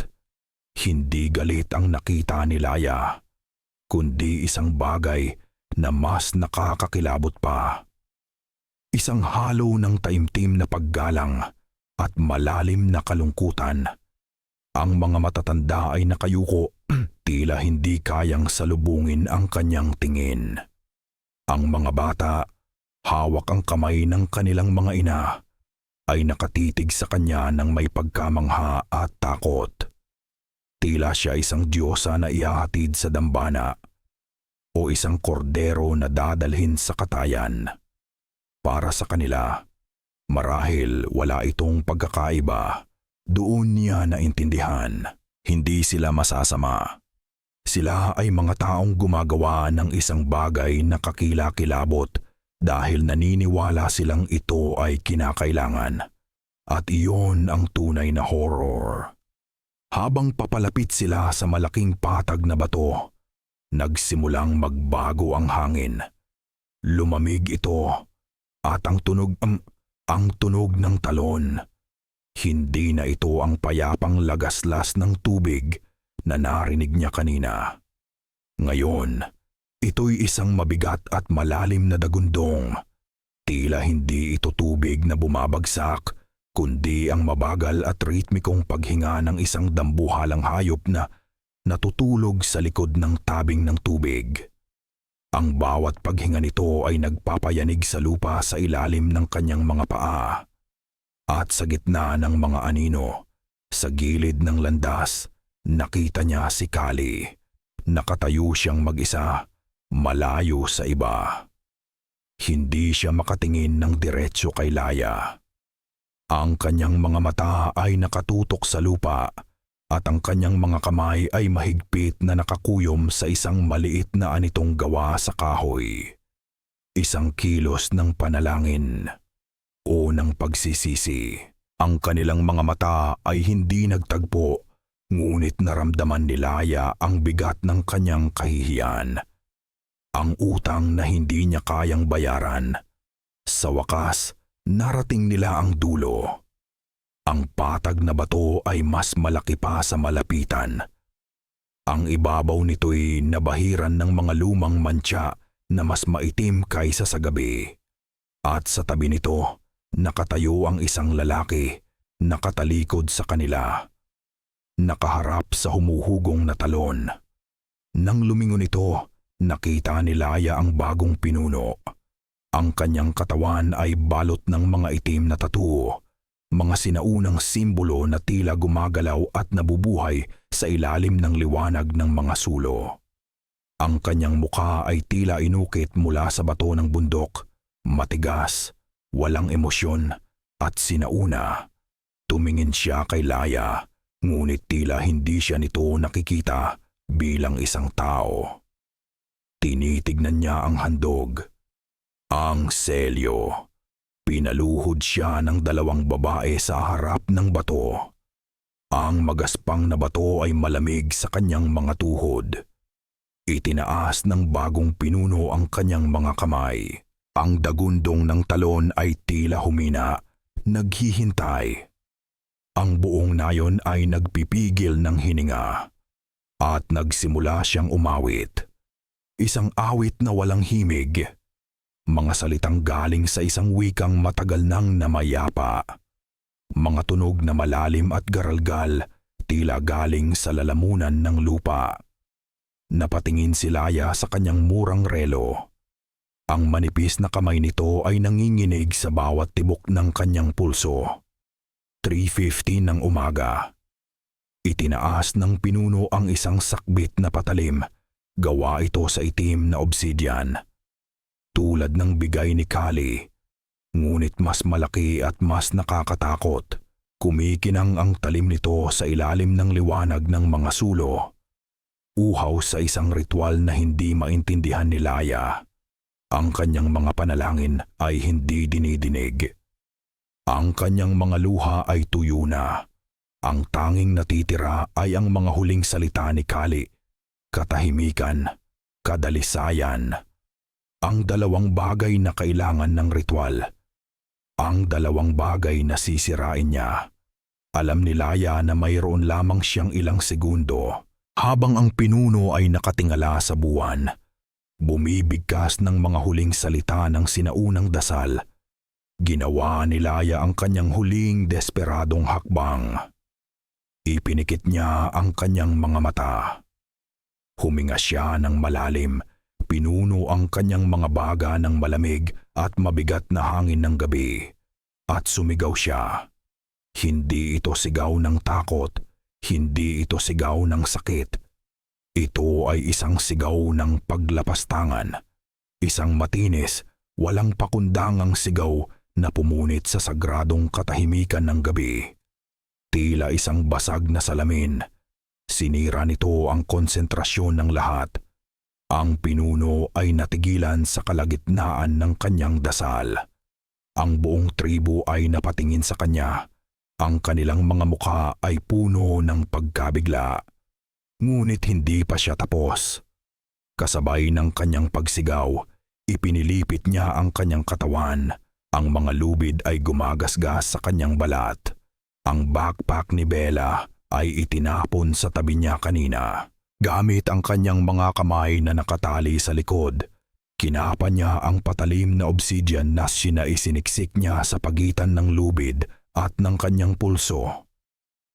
Hindi galit ang nakita ni Laya, kundi isang bagay na mas nakakakilabot pa. Isang halo ng taimtim na paggalang at malalim na kalungkutan. Ang mga matatanda ay nakayuko, tila hindi kayang salubungin ang kanyang tingin. Ang mga bata, hawak ang kamay ng kanilang mga ina, ay nakatitig sa kanya ng may pagkamangha at takot. Tila siya isang diyosa na ihahatid sa dambana o isang kordero na dadalhin sa katayan. Para sa kanila, marahil wala itong pagkakaiba. Doon niya naintindihan, hindi sila masasama. Sila ay mga taong gumagawa ng isang bagay na kakilakilabot dahil naniniwala silang ito ay kinakailangan. At iyon ang tunay na horror. Habang papalapit sila sa malaking patag na bato, nagsimulang magbago ang hangin. Lumamig ito at ang tunog ng talon. Hindi na ito ang payapang lagaslas ng tubig na narinig niya kanina. Ngayon, ito'y isang mabigat at malalim na dagundong. Tila hindi ito tubig na bumabagsak, kundi ang mabagal at ritmikong paghinga ng isang dambuhalang hayop na natutulog sa likod ng tabing ng tubig. Ang bawat paghinga nito ay nagpapayanig sa lupa sa ilalim ng kanyang mga paa. At sa gitna ng mga anino, sa gilid ng landas, nakita niya si Kali. Nakatayo siyang mag-isa, malayo sa iba. Hindi siya makatingin ng diretso kay Laya. Ang kanyang mga mata ay nakatutok sa lupa at ang kanyang mga kamay ay mahigpit na nakakuyom sa isang maliit na anitong gawa sa kahoy. Isang kilos ng panalangin o ng pagsisisi. Ang kanilang mga mata ay hindi nagtagpo, ngunit naramdaman ni Laya ang bigat ng kanyang kahihiyan. Ang utang na hindi niya kayang bayaran. Sa wakas, narating nila ang dulo. Ang patag na bato ay mas malaki pa sa malapitan. Ang ibabaw nito'y nabahiran ng mga lumang mantsa na mas maitim kaysa sa gabi. At sa tabi nito, nakatayo ang isang lalaki, nakatalikod sa kanila. Nakaharap sa humuhugong na talon. Nang lumingon ito, nakita ni Laya ang bagong pinuno. Ang kanyang katawan ay balot ng mga itim na tattoo, mga sinaunang simbolo na tila gumagalaw at nabubuhay sa ilalim ng liwanag ng mga sulo. Ang kanyang mukha ay tila inukit mula sa bato ng bundok, matigas, walang emosyon at sinauna. Tumingin siya kay Laya, ngunit tila hindi siya nito nakikita bilang isang tao. Tinitignan niya ang handog. Ang selyo. Pinaluhod siya ng dalawang babae sa harap ng bato. Ang magaspang na bato ay malamig sa kanyang mga tuhod. Itinaas ng bagong pinuno ang kanyang mga kamay. Ang dagundong ng talon ay tila humina, naghihintay. Ang buong nayon ay nagpipigil ng hininga. At nagsimula siyang umawit. Isang awit na walang himig. Mga salitang galing sa isang wikang matagal nang namayapa. Mga tunog na malalim at garalgal, tila galing sa lalamunan ng lupa. Napatingin si Laya sa kanyang murang relo. Ang manipis na kamay nito ay nanginginig sa bawat tibok ng kanyang pulso. 3:50 ng umaga. Itinaas ng pinuno ang isang sakbit na patalim. Gawa ito sa itim na obsidian. Tulad ng bigay ni Kali, ngunit mas malaki at mas nakakatakot. Kumikinang ang talim nito sa ilalim ng liwanag ng mga sulo. Uhaw sa isang ritual na hindi maintindihan ni Laya. Ang kanyang mga panalangin ay hindi dinidinig. Ang kanyang mga luha ay tuyo na. Ang tanging natitira ay ang mga huling salita ni Kali. Katahimikan, kadalisayan. Ang dalawang bagay na kailangan ng ritual. Ang dalawang bagay na sisirain niya. Alam ni Laya na mayroon lamang siyang ilang segundo. Habang ang pinuno ay nakatingala sa buwan, bumibigkas ng mga huling salita ng sinaunang dasal. Ginawa ni Laya ang kanyang huling desperadong hakbang. Ipinikit niya ang kanyang mga mata. Huminga siya ng malalim. Pinuno ang kanyang mga baga ng malamig at mabigat na hangin ng gabi. At sumigaw siya. Hindi ito sigaw ng takot. Hindi ito sigaw ng sakit. Ito ay isang sigaw ng paglapastangan. Isang matinis, walang pakundangang sigaw na pumunit sa sagradong katahimikan ng gabi. Tila isang basag na salamin. Sinira nito ang konsentrasyon ng lahat. Ang pinuno ay natigilan sa kalagitnaan ng kanyang dasal. Ang buong tribo ay napatingin sa kanya. Ang kanilang mga mukha ay puno ng pagkabigla. Ngunit hindi pa siya tapos. Kasabay ng kanyang pagsigaw, ipinilipit niya ang kanyang katawan. Ang mga lubid ay gumagasgas sa kanyang balat. Ang backpack ni Bella ay itinapon sa tabi niya kanina. Gamit ang kanyang mga kamay na nakatali sa likod, kinapa niya ang patalim na obsidian na sinaisiniksik niya sa pagitan ng lubid at ng kanyang pulso.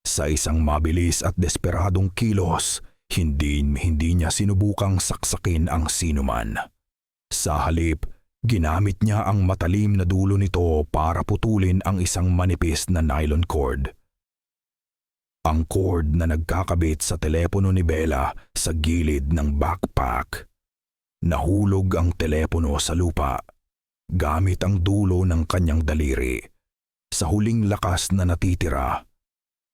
Sa isang mabilis at desperadong kilos, hindi niya sinubukang saksakin ang sinuman. Sa halip, ginamit niya ang matalim na dulo nito para putulin ang isang manipis na nylon cord. Ang cord na nagkakabit sa telepono ni Bella sa gilid ng backpack. Nahulog ang telepono sa lupa, gamit ang dulo ng kanyang daliri. Sa huling lakas na natitira,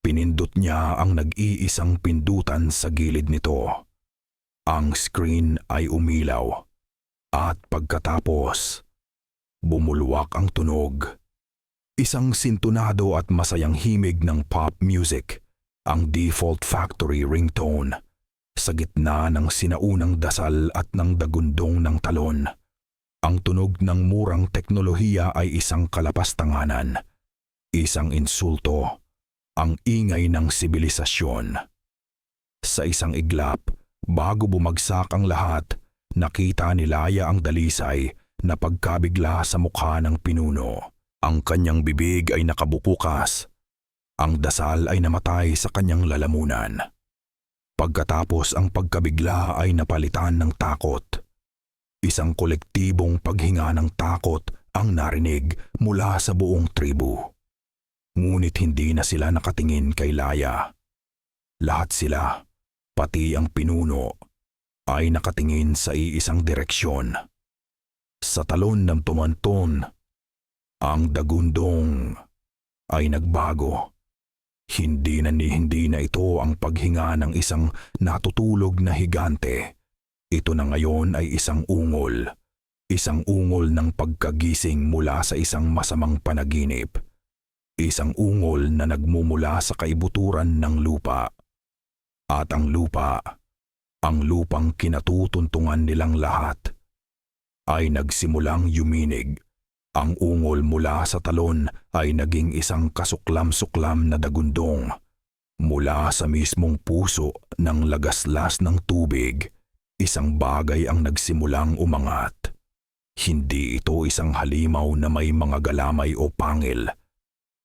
pinindot niya ang nag-iisang pindutan sa gilid nito. Ang screen ay umilaw, at pagkatapos, bumulwak ang tunog. Isang sintunado at masayang himig ng pop music, ang default factory ringtone, sa gitna ng sinaunang dasal at ng dagundong ng talon. Ang tunog ng murang teknolohiya ay isang kalapastanganan, isang insulto, ang ingay ng sibilisasyon. Sa isang iglap, bago bumagsak ang lahat, nakita ni Laya ang dalisay na pagkabigla sa mukha ng pinuno. Ang kanyang bibig ay nakabubukas. Ang dasal ay namatay sa kanyang lalamunan. Pagkatapos ang pagkabigla ay napalitan ng takot. Isang kolektibong paghinga ng takot ang narinig mula sa buong tribu. Ngunit hindi na sila nakatingin kay Laya. Lahat sila, pati ang pinuno, ay nakatingin sa iisang direksyon. Sa talon ng tumanton, ang dagundong ay nagbago. Hindi na ito ang paghinga ng isang natutulog na higante. Ito na ngayon ay isang ungol ng pagkagising mula sa isang masamang panaginip. Isang ungol na nagmumula sa kaibuturan ng lupa. At ang lupang kinatutuntungan nilang lahat, ay nagsimulang yuminig. Ang ungol mula sa talon ay naging isang kasuklam-suklam na dagundong. Mula sa mismong puso ng lagaslas ng tubig, isang bagay ang nagsimulang umangat. Hindi ito isang halimaw na may mga galamay o pangil.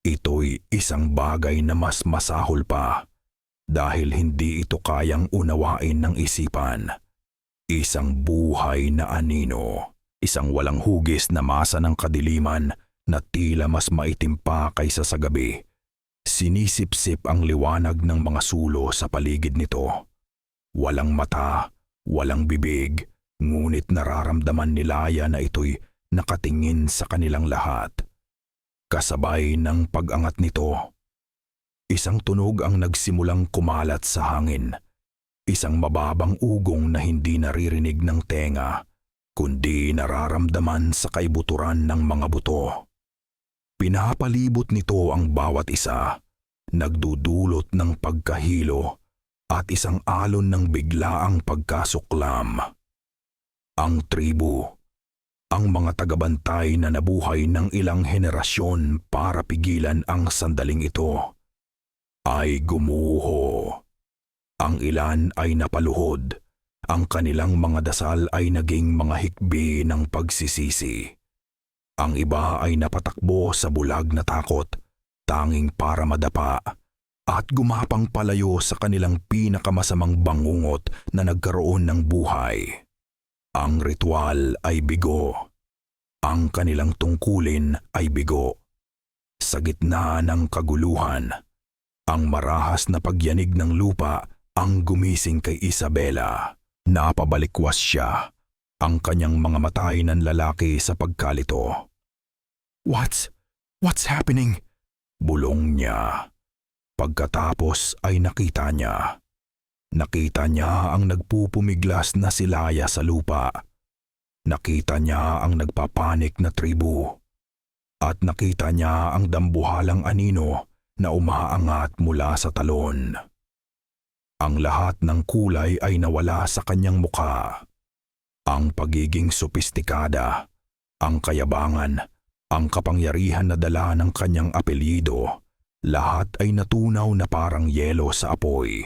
Ito'y isang bagay na mas masahol pa, dahil hindi ito kayang unawain ng isipan. Isang buhay na anino, isang walang hugis na masa ng kadiliman na tila mas maitim pa kaysa sa gabi. Sinisipsip ang liwanag ng mga sulo sa paligid nito. Walang mata, walang bibig, ngunit nararamdaman ni Laya na ito'y nakatingin sa kanilang lahat. Kasabay ng pag-angat nito, isang tunog ang nagsimulang kumalat sa hangin. Isang mababang ugong na hindi naririnig ng tenga, kundi nararamdaman sa kaibuturan ng mga buto. Pinapalibot nito ang bawat isa, nagdudulot ng pagkahilo at isang alon ng biglaang pagkasuklam. Ang tribu, ang mga tagabantay na nabuhay ng ilang henerasyon para pigilan ang sandaling ito, ay gumuho. Ang ilan ay napaluhod, ang kanilang mga dasal ay naging mga hikbi ng pagsisisi. Ang iba ay napatakbo sa bulag na takot, tanging para madapa, at gumapang palayo sa kanilang pinakamasamang bangungot na nagkaroon ng buhay. Ang ritual ay bigo. Ang kanilang tungkulin ay bigo. Sa gitna ng kaguluhan, ang marahas na pagyanig ng lupa ang gumising kay Isabela. Napabalikwas siya, ang kanyang mga mata ay nanlalaki sa pagkalito. What's happening? Bulong niya. Pagkatapos ay nakita niya. Nakita niya ang nagpupumiglas na si Laya sa lupa. Nakita niya ang nagpapanik na tribu. At nakita niya ang dambuhalang anino na umaangat mula sa talon. Ang lahat ng kulay ay nawala sa kanyang mukha. Ang pagiging sopistikada, ang kayabangan, ang kapangyarihan na dala ng kanyang apelyido, lahat ay natunaw na parang yelo sa apoy.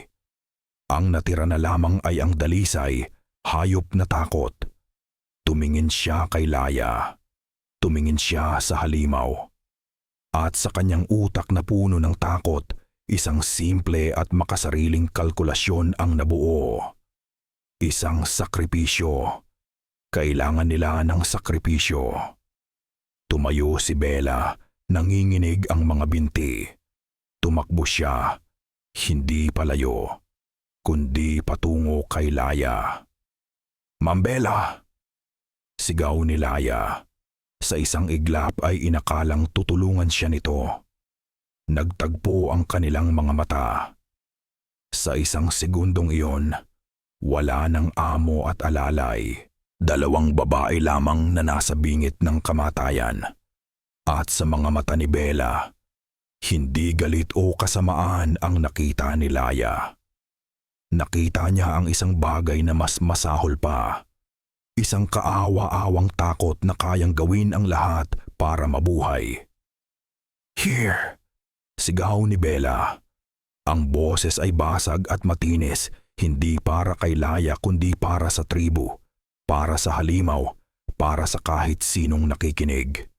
Ang natira na lamang ay ang dalisay, hayop na takot. Tumingin siya kay Laya. Tumingin siya sa halimaw. At sa kanyang utak na puno ng takot, isang simple at makasariling kalkulasyon ang nabuo. Isang sakripisyo. Kailangan nila ng sakripisyo. Tumayo si Bella, nanginginig ang mga binti. Tumakbo siya, hindi palayo, kundi patungo kay Laya. "Ma'am Bella!" Sigaw ni Laya. Sa isang iglap ay inakalang tutulungan siya nito. Nagtagpo ang kanilang mga mata. Sa isang segundong iyon, wala ng amo at alalay. 2 babae lamang na nasa bingit ng kamatayan. At sa mga mata ni Bella, hindi galit o kasamaan ang nakita ni Laya. Nakita niya ang isang bagay na mas masahol pa. Isang kaawa-awang takot na kayang gawin ang lahat para mabuhay. "Here!" Sigaw ni Bella. Ang boses ay basag at matinis, hindi para kay Laya kundi para sa tribu, para sa halimaw, para sa kahit sinong nakikinig.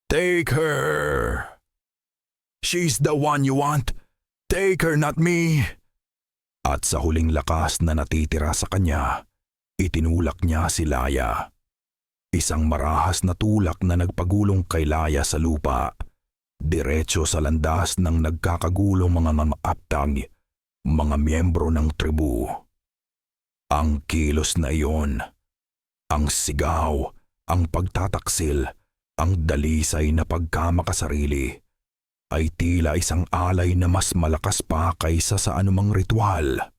"Take her! She's the one you want! Take her, not me!" At sa huling lakas na natitira sa kanya, itinulak niya si Laya. Isang marahas na tulak na nagpagulong kay Laya sa lupa, diretso sa landas ng nagkakagulong mga mamaaptag, mga miyembro ng tribu. Ang kilos na iyon, ang sigaw, ang pagtataksil, ang dalisay na pagkamakasarili, ay tila isang alay na mas malakas pa kaysa sa anumang ritual.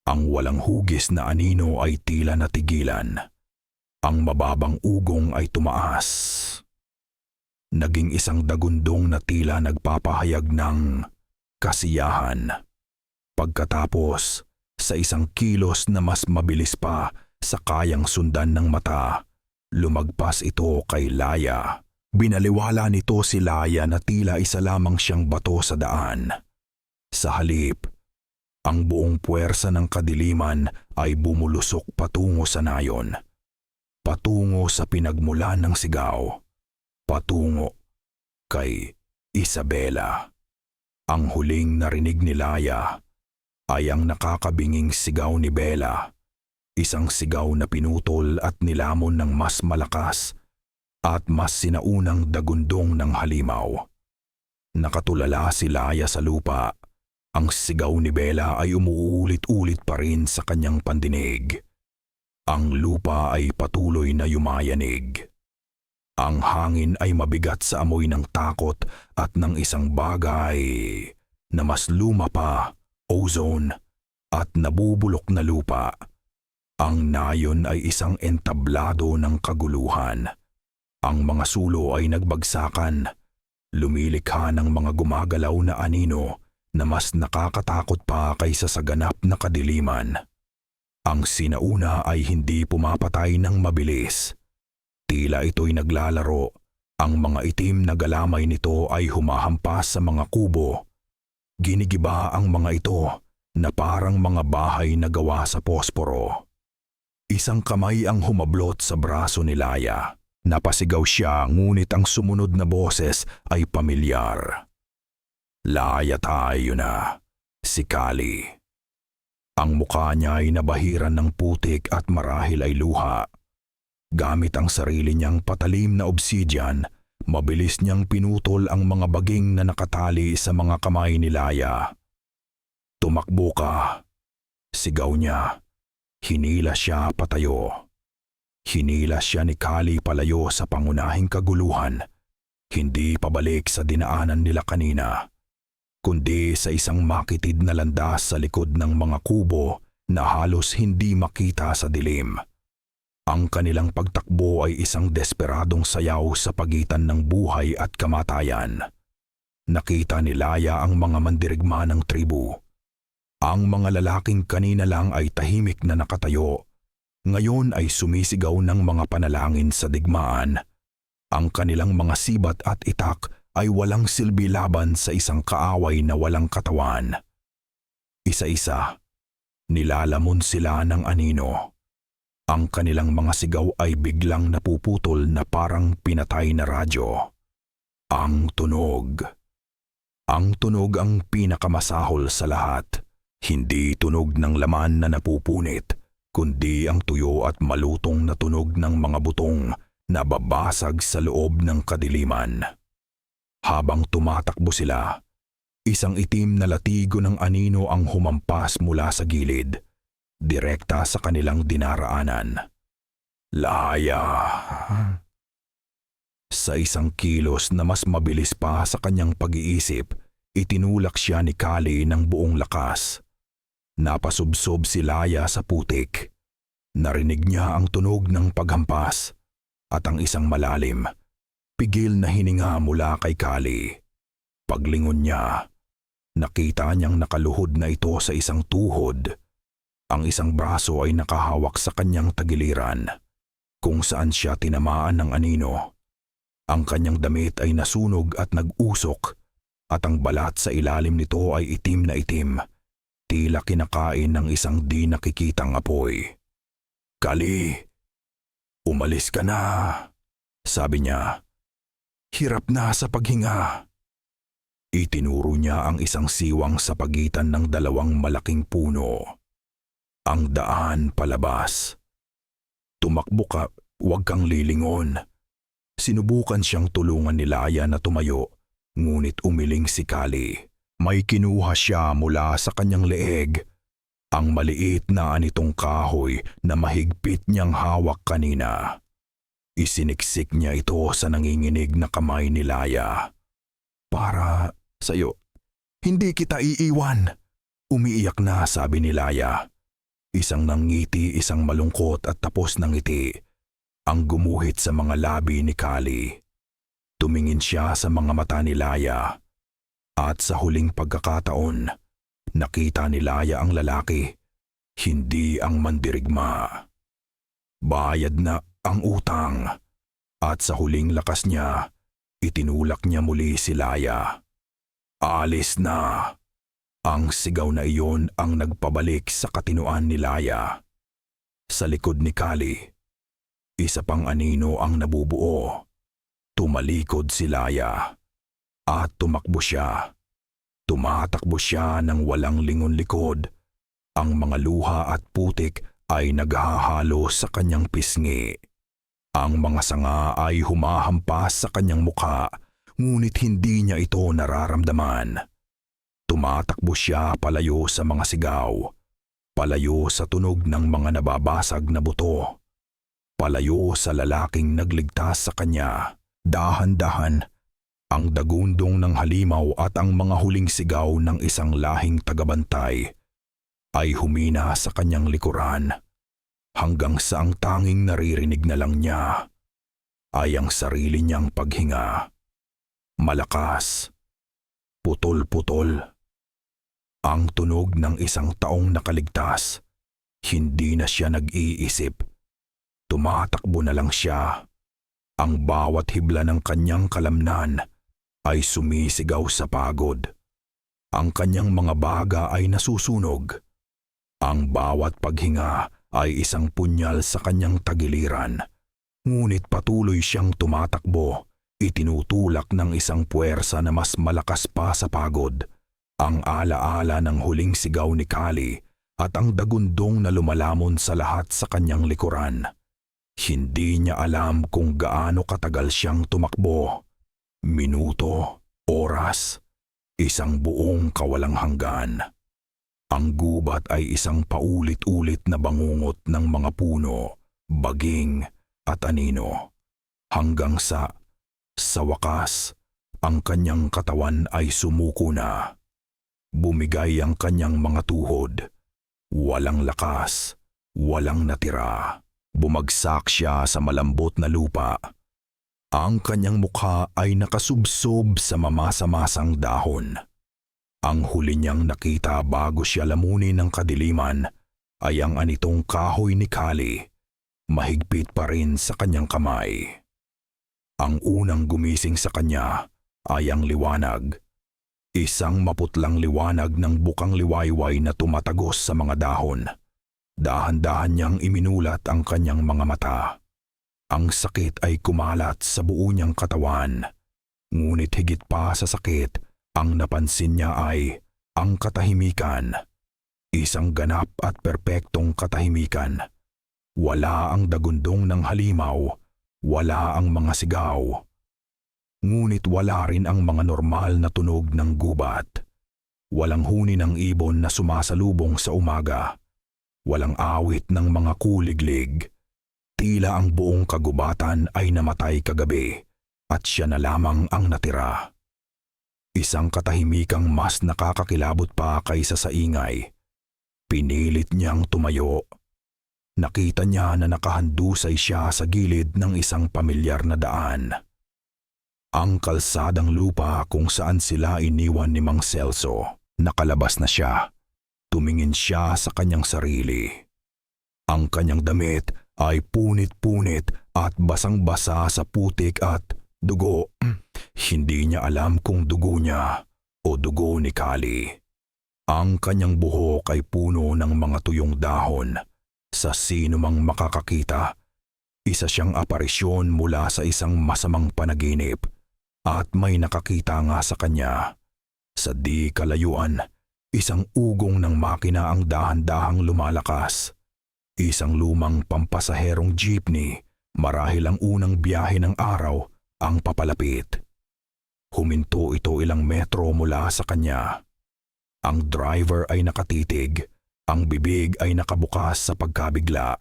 Ang walang hugis na anino ay tila natigilan. Ang mababang ugong ay tumaas. Naging isang dagundong na tila nagpapahayag ng kasiyahan. Pagkatapos, sa isang kilos na mas mabilis pa sa kayang sundan ng mata, lumagpas ito kay Laya. Binaliwala nito si Laya na tila isa lamang siyang bato sa daan. Sa halip, ang buong puwersa ng kadiliman ay bumulusok patungo sa nayon. Patungo sa pinagmulan ng sigaw. Patungo kay Isabela. Ang huling narinig ni Laya ay ang nakakabinging sigaw ni Bella. Isang sigaw na pinutol at nilamon ng mas malakas at mas sinaunang dagundong ng halimaw. Nakatulala si Laya sa lupa. Ang sigaw ni Bella ay umuulit-ulit pa rin sa kanyang pandinig. Ang lupa ay patuloy na yumayanig. Ang hangin ay mabigat sa amoy ng takot at ng isang bagay na mas luma pa, ozone, at nabubulok na lupa. Ang nayon ay isang entablado ng kaguluhan. Ang mga sulo ay nagbagsakan, lumilikha ng mga gumagalaw na anino na mas nakakatakot pa kaysa sa ganap na kadiliman. Ang sinauna ay hindi pumapatay ng mabilis. Tila ito'y naglalaro. Ang mga itim na galamay nito ay humahampas sa mga kubo. Ginigiba ang mga ito na parang mga bahay na gawa sa posporo. Isang kamay ang humablot sa braso ni Laya. Napasigaw siya ngunit ang sumunod na boses ay pamilyar. "Laya tayo na, si Kali." Ang mukha niya ay nabahiran ng putik at marahil ay luha. Gamit ang sarili niyang patalim na obsidian, mabilis niyang pinutol ang mga baging na nakatali sa mga kamay ni Laya. "Tumakbo ka!" Sigaw niya. Hinila siya patayo. Hinila siya ni Kali palayo sa pangunahing kaguluhan, hindi pabalik sa dinaanan nila kanina, kundi sa isang makitid na landas sa likod ng mga kubo na halos hindi makita sa dilim. Ang kanilang pagtakbo ay isang desperadong sayaw sa pagitan ng buhay at kamatayan. Nakita ni Laya ang mga mandirigma ng tribu. Ang mga lalaking kanina lang ay tahimik na nakatayo, ngayon ay sumisigaw ng mga panalangin sa digmaan. Ang kanilang mga sibat at itak ay walang silbi laban sa isang kaaway na walang katawan. Isa-isa, nilalamon sila ng anino. Ang kanilang mga sigaw ay biglang napuputol na parang pinatay na radyo. Ang tunog. Ang tunog ang pinakamasahol sa lahat. Hindi tunog ng laman na napupunit, kundi ang tuyo at malutong na tunog ng mga butong na babasag sa loob ng kadiliman. Habang tumatakbo sila, isang itim na latigo ng anino ang humampas mula sa gilid, direkta sa kanilang dinaraanan. Laya! Sa isang kilos na mas mabilis pa sa kanyang pag-iisip, itinulak siya ni Kali ng buong lakas. Napasubsob si Laya sa putik. Narinig niya ang tunog ng paghampas at ang isang malalim, pigil na hininga mula kay Kali. Paglingon niya, nakita niyang nakaluhod na ito sa isang tuhod. Ang isang braso ay nakahawak sa kanyang tagiliran, kung saan siya tinamaan ng anino. Ang kanyang damit ay nasunog at nag-usok, at ang balat sa ilalim nito ay itim na itim, tila kinakain ng isang di nakikitang apoy. Kali, umalis ka na, sabi niya. Hirap na sa paghinga. Itinuro niya ang isang siwang sa pagitan ng dalawang malaking puno. Ang daan palabas. Tumakbo ka, huwag kang lilingon. Sinubukan siyang tulungan ni Laya na tumayo, ngunit umiling si Kali. May kinuha siya mula sa kanyang leeg, ang maliit na anitong kahoy na mahigpit niyang hawak kanina. Isiniksik niya ito sa nanginginig na kamay ni Laya. Para sa'yo, hindi kita iiwan. Umiiyak na, sabi ni Laya. Isang nangiti, isang malungkot at tapos ng ngiti ang gumuhit sa mga labi ni Kali. Tumingin siya sa mga mata ni Laya. At sa huling pagkakataon, nakita ni Laya ang lalaki, hindi ang mandirigma. Bayad na ang utang. At sa huling lakas niya, itinulak niya muli si Laya. Alis na. Ang sigaw na iyon ang nagpabalik sa katinoan ni Laya. Sa likod ni Kali, isa pang anino ang nabubuo. Tumalikod si Laya. At tumakbo siya. Tumatakbo siya ng walang lingon likod. Ang mga luha at putik ay naghahalo sa kanyang pisngi. Ang mga sanga ay humahampas sa kanyang mukha, ngunit hindi niya ito nararamdaman. Tumatakbo siya palayo sa mga sigaw, palayo sa tunog ng mga nababasag na buto, palayo sa lalaking nagligtas sa kanya. Dahan-dahan, ang dagundong ng halimaw at ang mga huling sigaw ng isang lahing tagabantay ay humina sa kanyang likuran, hanggang sa ang tanging naririnig na lang niya ay ang sarili niyang paghinga. Malakas, putol-putol. Ang tunog ng isang taong nakaligtas. Hindi na siya nag-iisip. Tumatakbo na lang siya. Ang bawat hibla ng kanyang kalamnan ay sumisigaw sa pagod. Ang kanyang mga baga ay nasusunog. Ang bawat paghinga ay isang punyal sa kanyang tagiliran. Ngunit patuloy siyang tumatakbo, itinutulak ng isang puwersa na mas malakas pa sa pagod. Ang alaala ng huling sigaw ni Kali at ang dagundong na lumalamon sa lahat sa kanyang likuran. Hindi niya alam kung gaano katagal siyang tumakbo. Minuto, oras, isang buong kawalang hanggan. Ang gubat ay isang paulit-ulit na bangungot ng mga puno, baging at anino. Hanggang sa wakas, ang kanyang katawan ay sumuko na. Bumigay ang kanyang mga tuhod. Walang lakas, walang natira. Bumagsak siya sa malambot na lupa. Ang kanyang mukha ay nakasubsob sa mamasa-masang dahon. Ang huli niyang nakita bago siya lamunin ng kadiliman ay ang anitong kahoy ni Kali. Mahigpit pa rin sa kanyang kamay. Ang unang gumising sa kanya ay ang liwanag. Isang maputlang liwanag ng bukang liwayway na tumatagos sa mga dahon. Dahan-dahan niyang iminulat ang kanyang mga mata. Ang sakit ay kumalat sa buo niyang katawan. Ngunit higit pa sa sakit, ang napansin niya ay ang katahimikan. Isang ganap at perpektong katahimikan. Wala ang dagundong ng halimaw, wala ang mga sigaw. Ngunit wala rin ang mga normal na tunog ng gubat. Walang huni ng ibon na sumasalubong sa umaga. Walang awit ng mga kuliglig. Tila ang buong kagubatan ay namatay kagabi at siya na lamang ang natira. Isang katahimikang mas nakakakilabot pa kaysa sa ingay. Pinilit niyang tumayo. Nakita niya na nakahandusay siya sa gilid ng isang pamilyar na daan. Ang kalsadang lupa kung saan sila iniwan ni Mang Celso. Nakalabas na siya. Tumingin siya sa kanyang sarili. Ang kanyang damit ay punit-punit at basang-basa sa putik at dugo. Hindi niya alam kung dugo niya o dugo ni Kali. Ang kanyang buhok ay puno ng mga tuyong dahon. Sa sino mang makakakita, isa siyang aparisyon mula sa isang masamang panaginip. At may nakakita nga sa kanya. Sa di kalayuan, isang ugong ng makina ang dahan-dahang lumalakas. Isang lumang pampasaherong jeepney, marahil ang unang biyahe ng araw, ang papalapit. Huminto ito ilang metro mula sa kanya. Ang driver ay nakatitig, ang bibig ay nakabukas sa pagkabigla.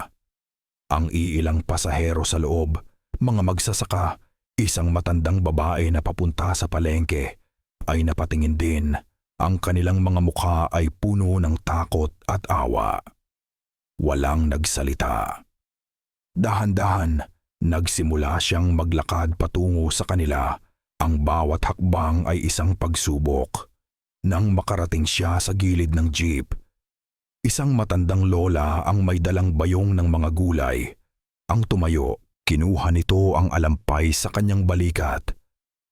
Ang iilang pasahero sa loob, mga magsasaka, isang matandang babae na papunta sa palengke, ay napatingin din. Ang kanilang mga mukha ay puno ng takot at awa. Walang nagsalita. Dahan-dahan, nagsimula siyang maglakad patungo sa kanila. Ang bawat hakbang ay isang pagsubok. Nang makarating siya sa gilid ng jeep, isang matandang lola ang may dalang bayong ng mga gulay. Ang tumayo, kinuha nito ang alampay sa kanyang balikat.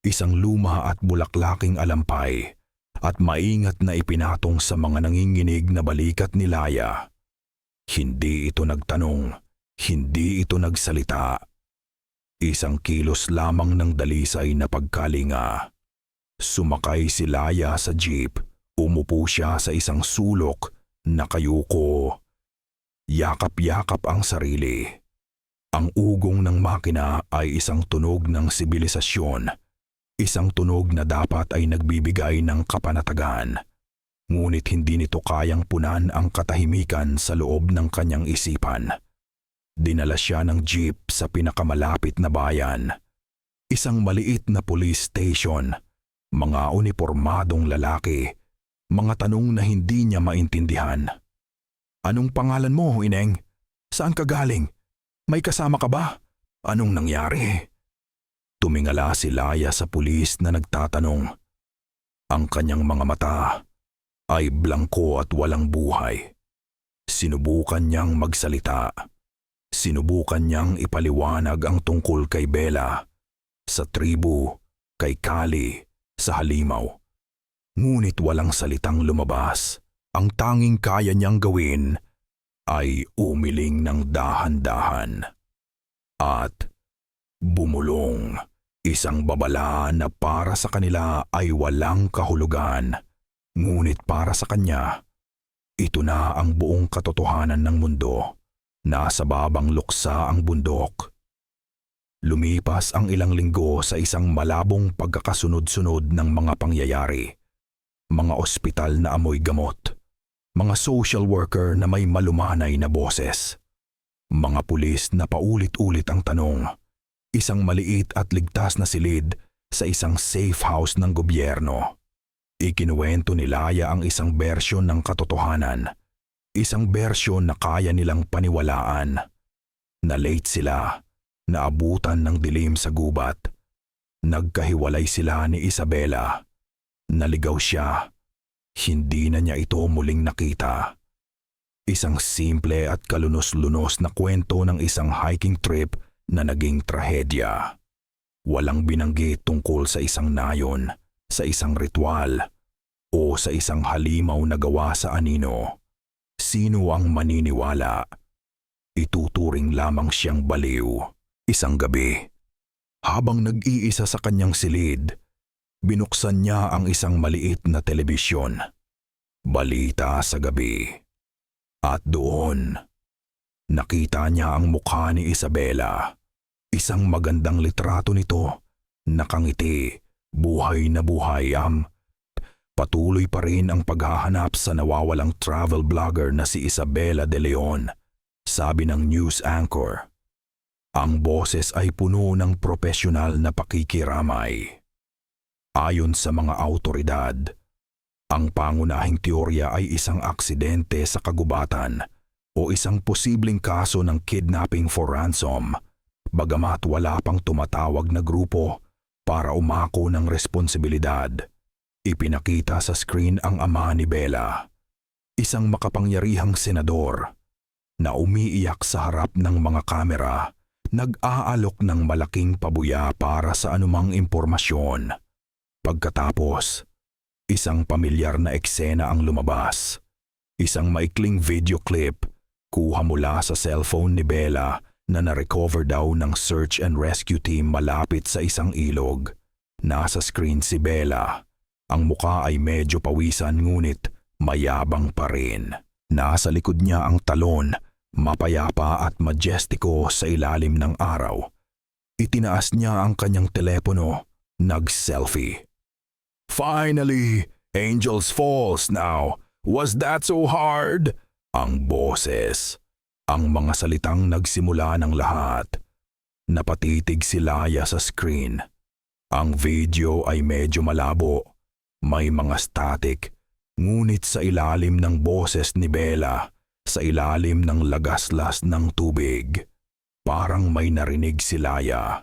Isang luma at bulaklaking alampay. At maingat na ipinatong sa mga nanginginig na balikat ni Laya. Hindi ito nagtanong, hindi ito nagsalita. Isang kilos lamang ng dalisay na pagkalinga. Sumakay si Laya sa jeep, umupo siya sa isang sulok, nakayuko. Yakap-yakap ang sarili. Ang ugong ng makina ay isang tunog ng sibilisasyon. Isang tunog na dapat ay nagbibigay ng kapanatagan. Ngunit hindi nito kayang punan ang katahimikan sa loob ng kanyang isipan. Dinala siya ng jeep sa pinakamalapit na bayan. Isang maliit na police station. Mga unipormadong lalaki. Mga tanong na hindi niya maintindihan. Anong pangalan mo, Ineng? Saan ka galing? May kasama ka ba? Anong nangyari? Tumingala si Laya sa pulis na nagtatanong. Ang kanyang mga mata ay blangko at walang buhay. Sinubukan niyang magsalita. Sinubukan niyang ipaliwanag ang tungkol kay Bella, sa tribu, kay Kali, sa halimaw. Ngunit walang salitang lumabas. Ang tanging kaya niyang gawin ay umiling ng dahan-dahan. At bumulong. Isang babala na para sa kanila ay walang kahulugan. Ngunit para sa kanya, ito na ang buong katotohanan ng mundo. Nasa babang luksa ang bundok. Lumipas ang ilang linggo sa isang malabong pagkakasunod-sunod ng mga pangyayari. Mga ospital na amoy gamot. Mga social worker na may malumanay na boses. Mga pulis na paulit-ulit ang tanong. Isang maliit at ligtas na silid sa isang safe house ng gobyerno. Ikinuwento ni Laya ang isang bersyon ng katotohanan. Isang bersyon na kaya nilang paniwalaan. Na late sila, naabutan ng dilim sa gubat. Nagkahiwalay sila ni Isabela. Naligaw siya. Hindi na niya ito muling nakita. Isang simple at kalunos-lunos na kwento ng isang hiking trip na naging trahedya. Walang binanggit tungkol sa isang nayon, sa isang ritual, o sa isang halimaw na gawa sa anino. Sino ang maniniwala? Ituturing lamang siyang baliw. Isang gabi, habang nag-iisa sa kanyang silid, binuksan niya ang isang maliit na telebisyon. Balita sa gabi. At doon, nakita niya ang mukha ni Isabela. Isang magandang litrato nito, nakangiti, buhay na buhay. Patuloy pa rin ang paghahanap sa nawawalang travel blogger na si Isabela De Leon, sabi ng news anchor. Ang boses ay puno ng propesyonal na pakikiramay. Ayon sa mga awtoridad, ang pangunahing teorya ay isang aksidente sa kagubatan o isang posibleng kaso ng kidnapping for ransom, bagamat wala pang tumatawag na grupo para umako ng responsibilidad. Ipinakita sa screen ang ama ni Bella, isang makapangyarihang senador na umiiyak sa harap ng mga kamera, nag-aalok ng malaking pabuya para sa anumang impormasyon. Pagkatapos, isang pamilyar na eksena ang lumabas. Isang maikling video clip kuha mula sa cellphone ni Bella na na-recover daw ng search and rescue team malapit sa isang ilog. Nasa screen si Bella. Ang muka ay medyo pawisan ngunit mayabang pa rin. Nasa likod niya ang talon, mapayapa at majestiko sa ilalim ng araw. Itinaas niya ang kanyang telepono, nag-selfie. "Finally, Angels Falls now. Was that so hard?" Ang boses. Ang mga salitang nagsimula ng lahat. Napatitig si Laya sa screen. Ang video ay medyo malabo. May mga static, ngunit sa ilalim ng boses ni Bella, sa ilalim ng lagaslas ng tubig, parang may narinig si Laya.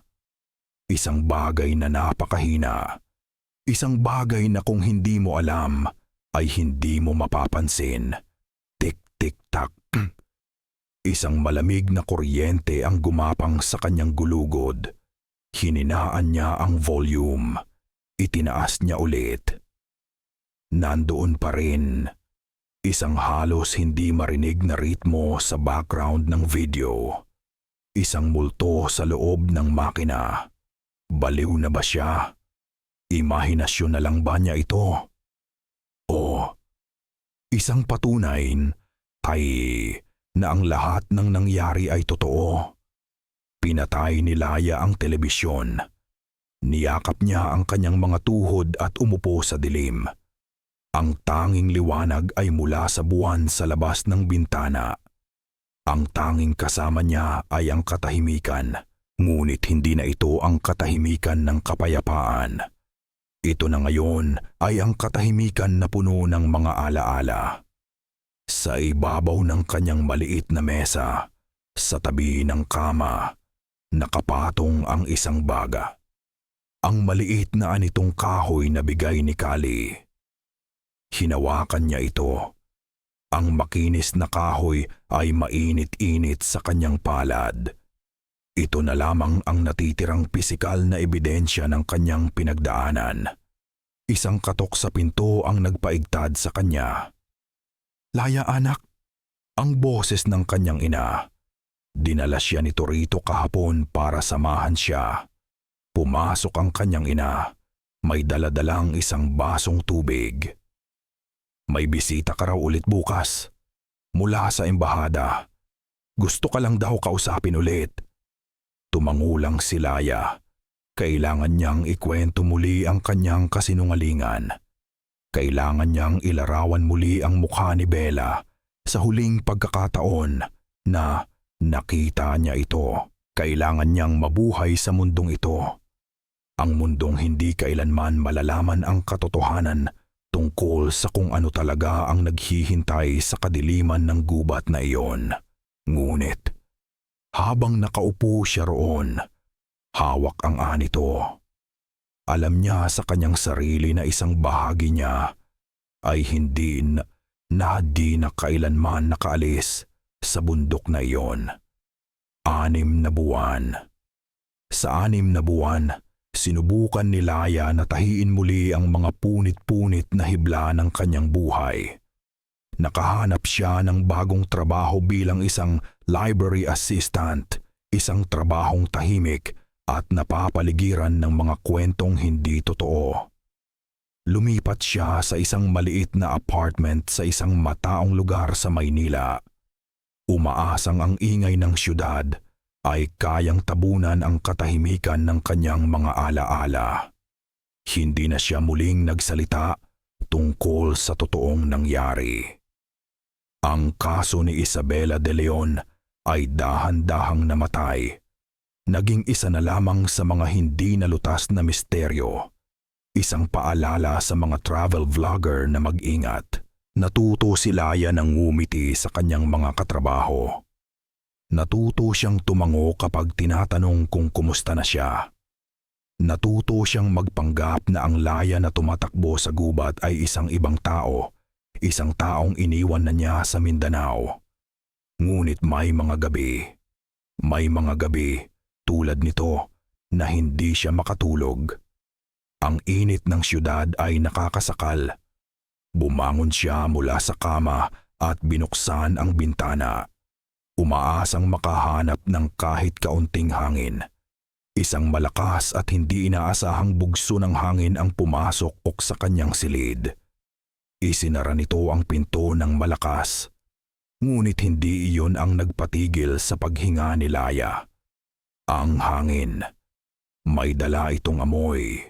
Isang bagay na napakahina. Isang bagay na kung hindi mo alam, ay hindi mo mapapansin. Tik-tik-tak. Isang malamig na kuryente ang gumapang sa kanyang gulugod. Hininaan niya ang volume. Itinaas niya ulit. Nandoon pa rin. Isang halos hindi marinig na ritmo sa background ng video. Isang multo sa loob ng makina. Baliw na ba siya? Imahinasyon na lang ba niya ito? O isang patunay na ang lahat ng nangyari ay totoo. Pinatay ni Laya ang telebisyon. Niyakap niya ang kanyang mga tuhod at umupo sa dilim. Ang tanging liwanag ay mula sa buwan sa labas ng bintana. Ang tanging kasama niya ay ang katahimikan, ngunit hindi na ito ang katahimikan ng kapayapaan. Ito na ngayon ay ang katahimikan na puno ng mga alaala. Sa ibabaw ng kanyang maliit na mesa, sa tabi ng kama, nakapatong ang isang baga. Ang maliit na anitong kahoy na bigay ni Kali. Hinawakan niya ito. Ang makinis na kahoy ay mainit-init sa kanyang palad. Ito na lamang ang natitirang pisikal na ebidensya ng kanyang pinagdaanan. Isang katok sa pinto ang nagpaigtad sa kanya. "Laya anak," ang boses ng kanyang ina. Dinala siya ni Torito kahapon para samahan siya. Pumasok ang kanyang ina. May daladalang isang basong tubig. "May bisita ka raw ulit bukas. Mula sa embahada. Gusto ka lang daw kausapin ulit." Tumangulang si Laya. Kailangan niyang ikwento muli ang kanyang kasinungalingan. Kailangan niyang ilarawan muli ang mukha ni Bella sa huling pagkakataon na nakita niya ito. Kailangan niyang mabuhay sa mundong ito. Ang mundong hindi kailanman malalaman ang katotohanan tungkol sa kung ano talaga ang naghihintay sa kadiliman ng gubat na iyon. Ngunit, habang nakaupo siya roon, hawak ang anito. Alam niya sa kanyang sarili na isang bahagi niya ay hindi na kailanman nakaalis sa bundok na iyon. 6 na buwan. Sa 6 na buwan, sinubukan ni Laya na tahiin muli ang mga punit-punit na hibla ng kanyang buhay. Nakahanap siya ng bagong trabaho bilang isang library assistant, isang trabahong tahimik at napapaligiran ng mga kwentong hindi totoo. Lumipat siya sa isang maliit na apartment sa isang mataong lugar sa Maynila. Umaasang ang ingay ng syudad ay kayang tabunan ang katahimikan ng kanyang mga alaala. Hindi na siya muling nagsalita tungkol sa totoong nangyari. Ang kaso ni Isabela de Leon ay dahan-dahang namatay. Naging isa na lamang sa mga hindi nalutas na misteryo. Isang paalala sa mga travel vlogger na mag-ingat. Natuto si Laya ng ngumiti sa kanyang mga katrabaho. Natuto siyang tumango kapag tinatanong kung kumusta na siya. Natuto siyang magpanggap na ang Laya na tumatakbo sa gubat ay isang ibang tao, isang taong iniwan na niya sa Mindanao. Ngunit may mga gabi tulad nito na hindi siya makatulog. Ang init ng syudad ay nakakasakal. Bumangon siya mula sa kama at binuksan ang bintana. Umaasang makahanap ng kahit kaunting hangin. Isang malakas at hindi inaasahang bugso ng hangin ang pumasok sa kanyang silid. Isinara nito ang pinto ng malakas. Ngunit hindi iyon ang nagpatigil sa paghinga ni Laya. Ang hangin. May dala itong amoy.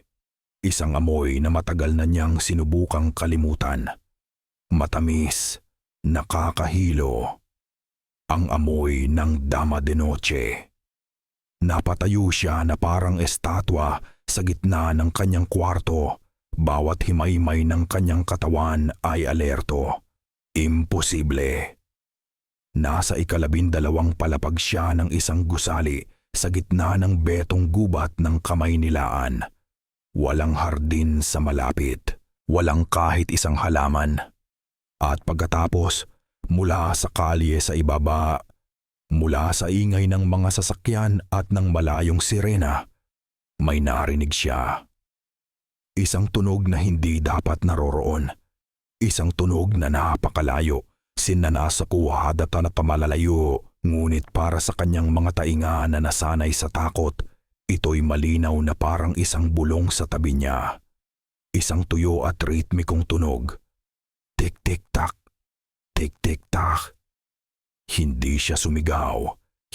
Isang amoy na matagal na niyang sinubukang kalimutan. Matamis, nakakahilo. Ang amoy ng Dama de Noche. Napatayo siya na parang estatwa sa gitna ng kanyang kwarto. Bawat himaymay ng kanyang katawan ay alerto. Imposible. Nasa 12 palapag siya ng isang gusali sa gitna ng betong gubat ng Kamaynilaan. Walang hardin sa malapit, walang kahit isang halaman. At pagkatapos, mula sa kalye sa ibaba, mula sa ingay ng mga sasakyan at ng malayong sirena, may narinig siya. Isang tunog na hindi dapat naroroon. Isang tunog na napakalayo, sinanasakuhadata na pamalalayo, ngunit para sa kanyang mga tainga na nasanay sa takot, ito'y malinaw na parang isang bulong sa tabi niya. Isang tuyo at ritmikong tunog. Tik-tik-tak, tik-tik-tak. Hindi siya sumigaw,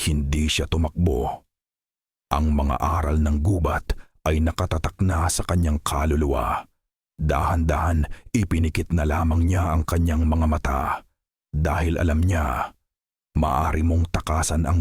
hindi siya tumakbo. Ang mga aral ng gubat ay nakatatak na sa kanyang kaluluwa. Dahan-dahan ipinikit na lamang niya ang kanyang mga mata dahil alam niya, maaari mong takasan ang